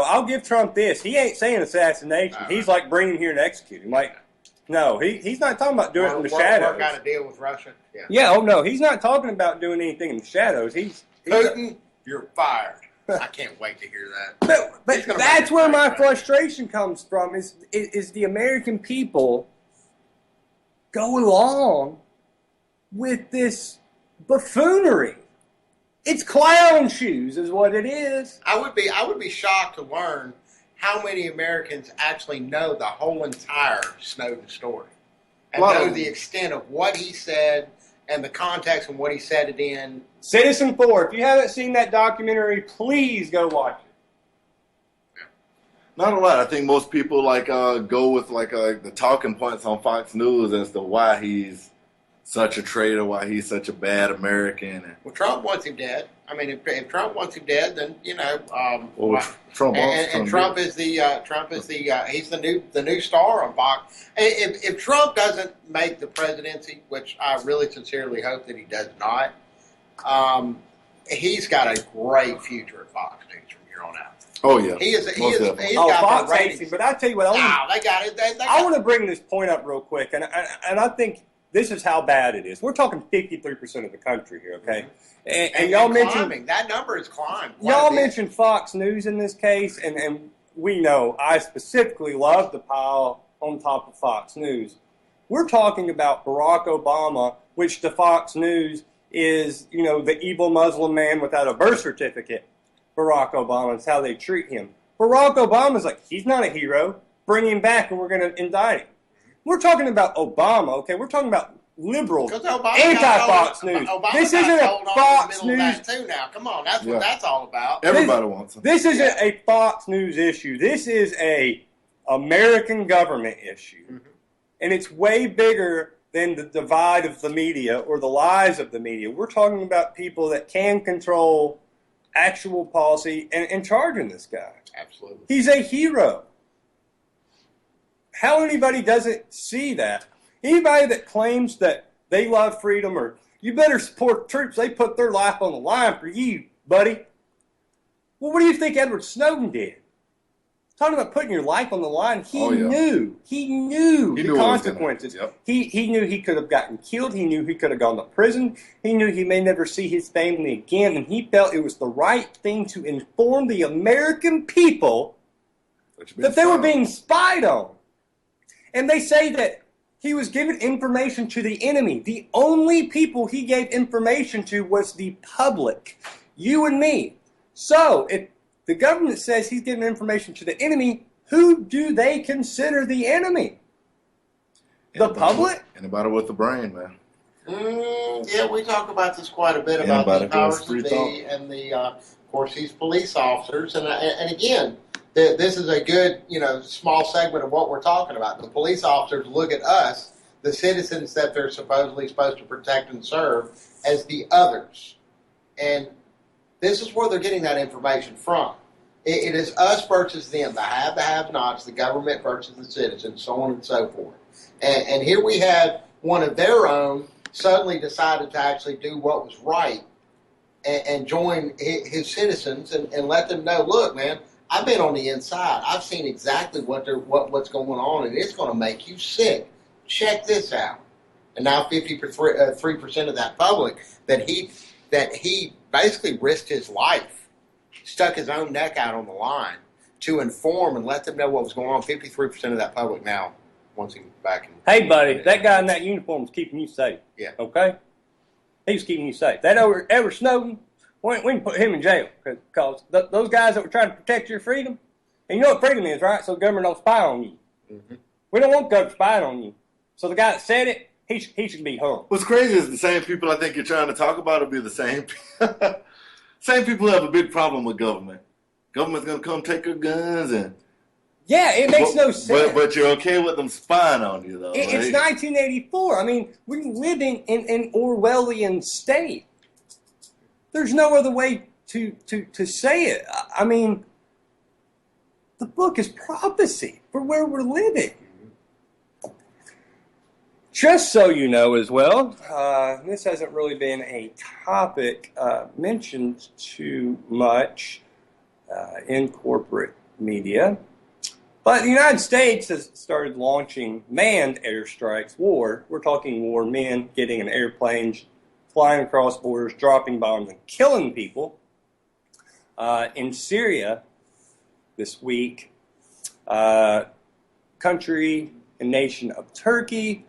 [SPEAKER 6] I'll give Trump this. He ain't saying assassination. He's like bring him here and execute him. Like, no, he's not talking about doing it in the shadows.
[SPEAKER 8] Work out a deal with Russia.
[SPEAKER 6] Yeah. Oh no, he's not talking about doing anything in the shadows.
[SPEAKER 8] Putin, you're fired. I can't wait to hear that.
[SPEAKER 6] But that's where my frustration comes from. Is the American people go along with this buffoonery? It's clown shoes, is what it is.
[SPEAKER 8] I would be shocked to learn how many Americans actually know the whole entire Snowden story and know the extent of what he said and the context and what he said it in.
[SPEAKER 6] Citizen 4, if you haven't seen that documentary, please go watch it.
[SPEAKER 7] Not a lot. I think most people go with the talking points on Fox News as to why he's such a traitor, why he's such a bad American.
[SPEAKER 8] Well, Trump wants him dead. I mean, if Trump wants him dead, then
[SPEAKER 7] Trump
[SPEAKER 8] is he's the new star on Fox. If Trump doesn't make the presidency, which I really sincerely hope that he does not, he's got a great future at Fox News from here on out.
[SPEAKER 7] Oh yeah,
[SPEAKER 8] he's got
[SPEAKER 6] Fox hates him, but I tell you what,
[SPEAKER 8] they got it.
[SPEAKER 6] I want to bring this point up real quick, and I think this is how bad it is. We're talking 53% of the country here, okay?
[SPEAKER 8] And y'all mentioned that number has climbed.
[SPEAKER 6] Y'all mentioned Fox News in this case, and we know I specifically love the pile on top of Fox News. We're talking about Barack Obama, which to Fox News is, the evil Muslim man without a birth certificate. Barack Obama is how they treat him. Barack Obama's like, he's not a hero. Bring him back and we're going to indict him. We're talking about Obama, okay? We're talking about liberal, anti-Fox News. This isn't a Fox News.
[SPEAKER 8] Too now. Come on, that's what that's all about.
[SPEAKER 7] Everybody wants it.
[SPEAKER 6] This isn't a Fox News issue. This is a American government issue. Mm-hmm. And it's way bigger than the divide of the media or the lies of the media. We're talking about people that can control actual policy and charging this guy.
[SPEAKER 8] Absolutely.
[SPEAKER 6] He's a hero. How anybody doesn't see that? Anybody that claims that they love freedom or you better support troops, they put their life on the line for you, buddy. Well, what do you think Edward Snowden did? Talking about putting your life on the line, he knew the consequences. Yep. He knew he could have gotten killed. He knew he could have gone to prison. He knew he may never see his family again, and he felt it was the right thing to inform the American people that they were being spied on. And they say that he was giving information to the enemy. The only people he gave information to was the public, you and me. So if the government says he's giving information to the enemy, who do they consider the enemy? The public?
[SPEAKER 7] Anybody with the brain, man.
[SPEAKER 8] Yeah, we talk about this quite a bit about the powers that be and of course, these police officers. And again, this is a good, small segment of what we're talking about. The police officers look at us, the citizens that they're supposedly supposed to protect and serve, as the others. And this is where they're getting that information from. It is us versus them, the have-nots, the government versus the citizens, so on and so forth. And here we had one of their own suddenly decided to actually do what was right and join his citizens and let them know, look, man, I've been on the inside. I've seen exactly what's going on, and it's going to make you sick. Check this out. And now 53% of that public that he basically risked his life, stuck his own neck out on the line to inform and let them know what was going on. 53% of that public now wants him back.
[SPEAKER 6] Hey, buddy, that guy in that uniform is keeping you safe.
[SPEAKER 8] Yeah.
[SPEAKER 6] Okay? He's keeping you safe. That Edward Snowden, We can put him in jail because those guys that were trying to protect your freedom, and you know what freedom is, right? So the government don't spy on you. Mm-hmm. We don't want the government spying on you. So the guy that said it, he should be hung.
[SPEAKER 7] What's crazy is the same people I think you're trying to talk about will be the same same people who have a big problem with government. Government's going to come take your guns and...
[SPEAKER 6] Yeah, it makes no sense.
[SPEAKER 7] But you're okay with them spying on you, though, right?
[SPEAKER 6] It's 1984. I mean, we're living in an Orwellian state. There's no other way to say it. I mean, the book is prophecy for where we're living. Just so you know as well, this hasn't really been a topic mentioned too much in corporate media. But the United States has started launching manned airstrikes, war. We're talking war, men getting in airplanes, flying across borders, dropping bombs, and killing people. In Syria this week, country and nation of Turkey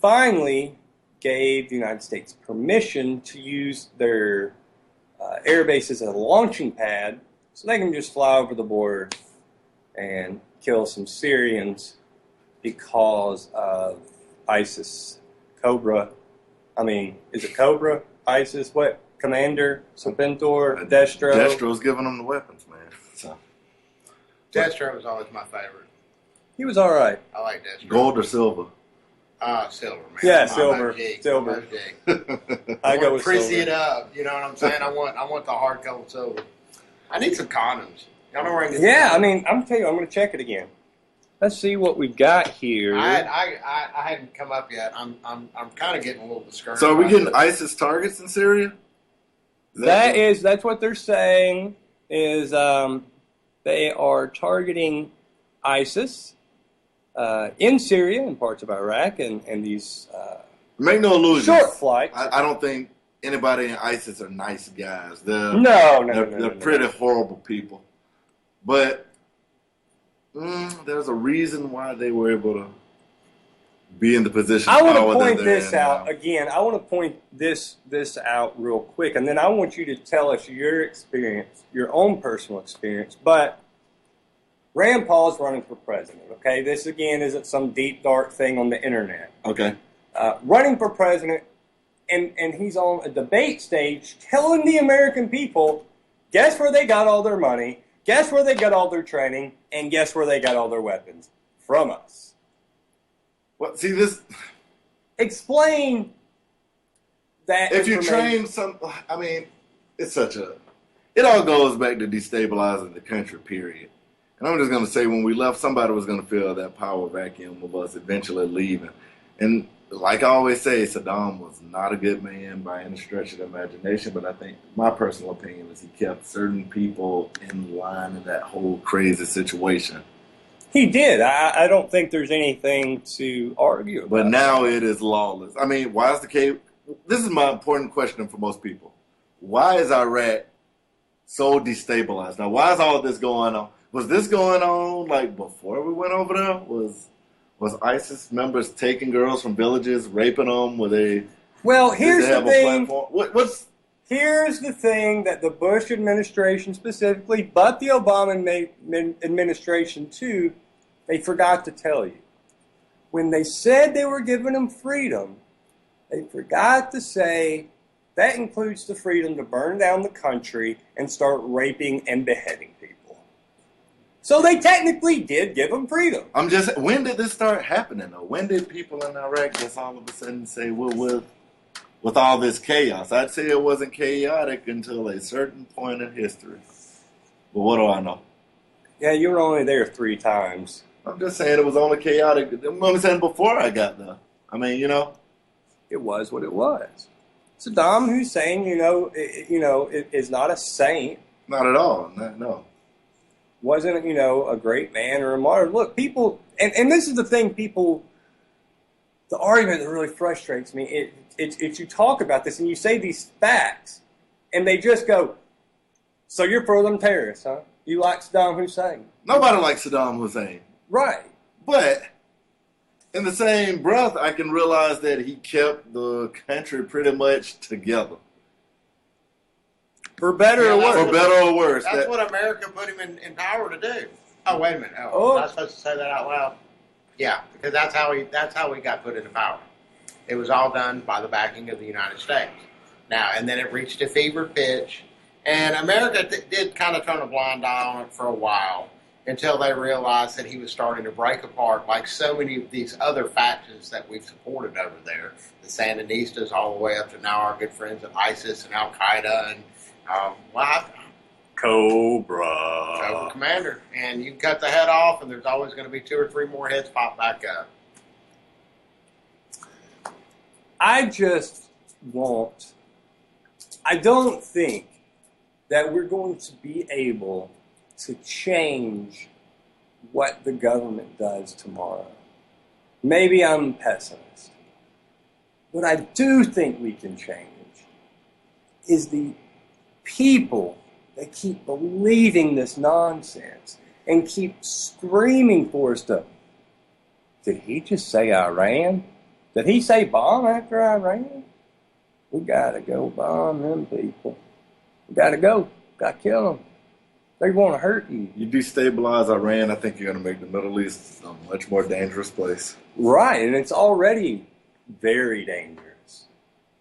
[SPEAKER 6] finally gave the United States permission to use their air bases as a launching pad so they can just fly over the border and kill some Syrians because of ISIS. Is it Cobra? ISIS? What? Commander? Serpentor? Destro?
[SPEAKER 7] Destro's giving them the weapons, man. So.
[SPEAKER 8] Destro was always my favorite.
[SPEAKER 6] He was all right.
[SPEAKER 8] I like Destro.
[SPEAKER 7] Gold or silver?
[SPEAKER 8] Silver, man.
[SPEAKER 6] Yeah, silver. Silver.
[SPEAKER 8] I
[SPEAKER 6] go with
[SPEAKER 8] prissy
[SPEAKER 6] silver.
[SPEAKER 8] it up. You know what I'm saying? I want the hard cold silver. I need some condoms. Y'all know where I can get
[SPEAKER 6] Yeah, I mean, I'm telling you, I'm going to check it again. Let's see what we've got here.
[SPEAKER 8] I hadn't come up yet. I'm kind of getting a little discouraged.
[SPEAKER 7] So are we getting ISIS targets in Syria?
[SPEAKER 6] That's what they're saying is they are targeting ISIS in Syria and parts of Iraq and these
[SPEAKER 7] make no illusions.
[SPEAKER 6] Short flights.
[SPEAKER 7] I don't think anybody in ISIS are nice guys. They're pretty horrible people. But there's a reason why they were able to be in the position.
[SPEAKER 6] I want to point this out again. I want to point this out real quick, and then I want you to tell us your experience, your own personal experience. But Rand Paul's running for president. Okay, this again isn't some deep dark thing on the internet.
[SPEAKER 7] Okay,
[SPEAKER 6] running for president, and he's on a debate stage telling the American people, guess where they got all their money. Guess where they got all their training, and guess where they got all their weapons? From us.
[SPEAKER 7] Well, see this.
[SPEAKER 6] Explain that.
[SPEAKER 7] If you train it's such a. It all goes back to destabilizing the country, period. And I'm just going to say, when we left, somebody was going to fill that power vacuum of us eventually leaving. And like I always say, Saddam was not a good man by any stretch of the imagination, but I think my personal opinion is he kept certain people in line in that whole crazy situation.
[SPEAKER 6] He did. I don't think there's anything to argue about.
[SPEAKER 7] But now it is lawless. I mean, why is the case? This is my important question for most people. Why is Iraq so destabilized? Now, why is all this going on? Was this going on like before we went over there? Was ISIS members taking girls from villages, raping them? Were they?
[SPEAKER 6] Well, here's the thing.
[SPEAKER 7] Here's
[SPEAKER 6] the thing that the Bush administration specifically, but the Obama administration too, they forgot to tell you. When they said they were giving them freedom, they forgot to say that includes the freedom to burn down the country and start raping and beheading people. So they technically did give them freedom.
[SPEAKER 7] When did this start happening, though? When did people in Iraq just all of a sudden say, well, with all this chaos? I'd say it wasn't chaotic until a certain point in history. But what do I know?
[SPEAKER 6] Yeah, you were only there 3 times.
[SPEAKER 7] I'm just saying it was only chaotic. I'm only saying before I got there. I mean,
[SPEAKER 6] It was what it was. Saddam Hussein, is not a saint.
[SPEAKER 7] Not at all. No.
[SPEAKER 6] Wasn't, a great man or a martyr. Look, people, and this is the thing, the argument that really frustrates me, it's you talk about this and you say these facts, and they just go, so you're for them terrorists, huh? You like Saddam Hussein?
[SPEAKER 7] Nobody likes Saddam Hussein.
[SPEAKER 6] Right.
[SPEAKER 7] But in the same breath, I can realize that he kept the country pretty much together.
[SPEAKER 6] For better or worse.
[SPEAKER 7] For better or worse.
[SPEAKER 8] That's what America put him in power to do. Oh, wait a minute. Oh, was I supposed to say that out loud? Yeah, because that's how he got put into power. It was all done by the backing of the United States. Now, and then it reached a fever pitch, and America did kind of turn a blind eye on it for a while until they realized that he was starting to break apart like so many of these other factions that we've supported over there. The Sandinistas all the way up to now our good friends at ISIS and Al-Qaeda and
[SPEAKER 6] Cobra
[SPEAKER 8] Commander. And you cut the head off, and there's always going to be 2 or 3 more heads pop back up.
[SPEAKER 6] I don't think that we're going to be able to change what the government does tomorrow. Maybe I'm a pessimist. What I do think we can change is the people that keep believing this nonsense and keep screaming for stuff. Did he just say Iran? Did he say bomb after Iran? We gotta go bomb them people. We gotta go. Gotta kill them. They want to hurt you.
[SPEAKER 7] You destabilize Iran, I think you're going to make the Middle East a much more dangerous place.
[SPEAKER 6] Right, and it's already very dangerous.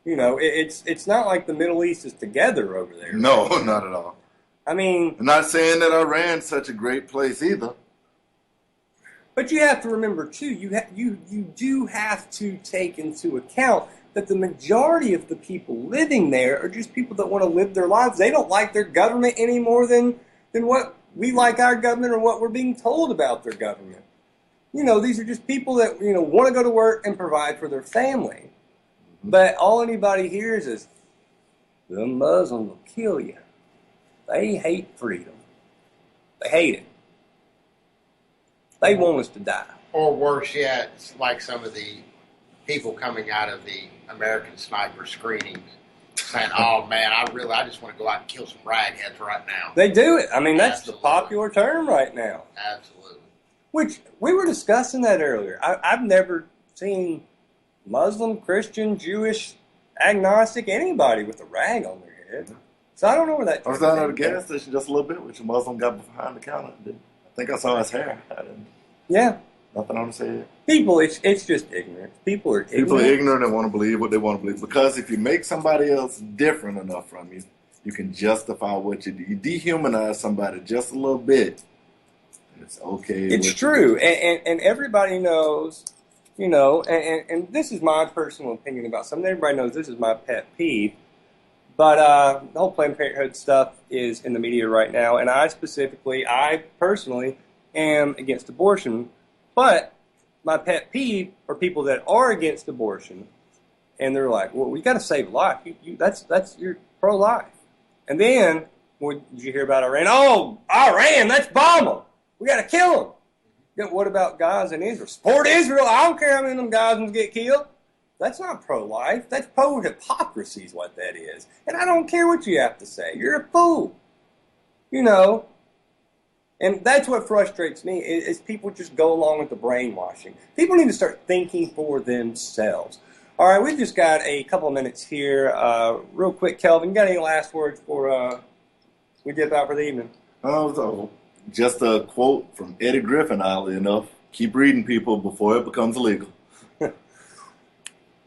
[SPEAKER 6] You know, it's not like the Middle East is together over there.
[SPEAKER 7] No, not at all.
[SPEAKER 6] I mean,
[SPEAKER 7] I'm not saying that Iran's such a great place either.
[SPEAKER 6] But you have to remember too. You do have to take into account that the majority of the people living there are just people that want to live their lives. They don't like their government any more than what we like our government or what we're being told about their government. You know, these are just people that, you know, want to go to work and provide for their family. But all anybody hears is, the Muslims will kill you. They hate freedom. They hate it. They want us to die.
[SPEAKER 8] Or worse yet, it's like some of the people coming out of the American sniper screenings saying, oh man, I just want to go out and kill some ragheads right now.
[SPEAKER 6] They do it. I mean, that's
[SPEAKER 8] Absolutely.
[SPEAKER 6] the popular term right now.
[SPEAKER 8] Absolutely.
[SPEAKER 6] Which, we were discussing that earlier. I've never seen Muslim, Christian, Jewish, agnostic, anybody with a rag on their head. So I don't know where that
[SPEAKER 7] I was down at the gas station just a little bit, which a Muslim got behind the counter. I think I saw his hair.
[SPEAKER 6] Yeah.
[SPEAKER 7] Nothing on his head.
[SPEAKER 6] People, it's just ignorant. People are ignorant.
[SPEAKER 7] People are ignorant and want to believe what they want to believe. Because if you make somebody else different enough from you, you can justify what you do. You dehumanize somebody just a little bit, it's okay.
[SPEAKER 6] It's true. And everybody knows, you know, and this is my personal opinion about something. Everybody knows this is my pet peeve. But the whole Planned Parenthood stuff is in the media right now. And I personally am against abortion. But my pet peeve are people that are against abortion, and they're like, "Well, we got to save life. That's you're pro-life." And then, what did you hear about Iran? Oh, Iran, that's bomber. We got to kill them. Then what about guys in Israel? Support Israel. I don't care how many of them guys get killed. That's not pro-life. That's pro-hypocrisy is what that is. And I don't care what you have to say. You're a fool. You know. And that's what frustrates me, is people just go along with the brainwashing. People need to start thinking for themselves. All right, we've just got a couple of minutes here. Real quick, Kelvin, you got any last words before we dip out for the evening?
[SPEAKER 7] Just a quote from Eddie Griffin, oddly enough. Keep reading, people, before it becomes illegal.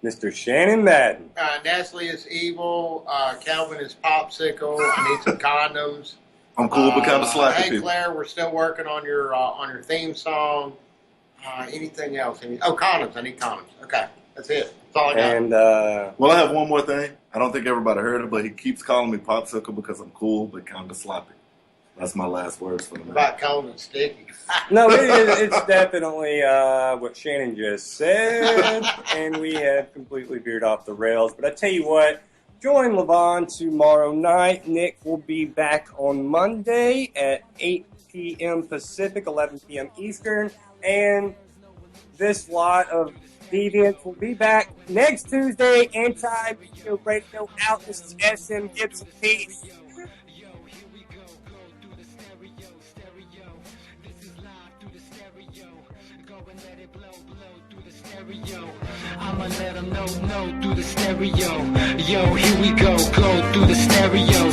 [SPEAKER 6] Mr. Shannon Madden.
[SPEAKER 8] Nestle is evil. Calvin is popsicle. I need some condoms.
[SPEAKER 7] I'm cool, but kind of sloppy.
[SPEAKER 8] Hey,
[SPEAKER 7] people.
[SPEAKER 8] Claire, we're still working on your theme song. Anything else? Condoms. I need condoms. Okay, that's it. That's all I got.
[SPEAKER 6] And
[SPEAKER 7] well, I have one more thing. I don't think everybody heard it, but he keeps calling me popsicle because I'm cool, but kind of sloppy. That's my last words for the night.
[SPEAKER 8] About calling it sticky.
[SPEAKER 6] No, it's definitely what Shannon just said, and we have completely veered off the rails. But I tell you what. Join Levon tomorrow night. Nick will be back on Monday at 8 p.m. Pacific, 11 p.m. Eastern. And this lot of deviants will be back next Tuesday. Anti-Radio Radio out. This is SM Gibson. Peace.
[SPEAKER 10] Go and let it blow through the stereo. I'ma let them know through the stereo. Yo, here we go through the stereo.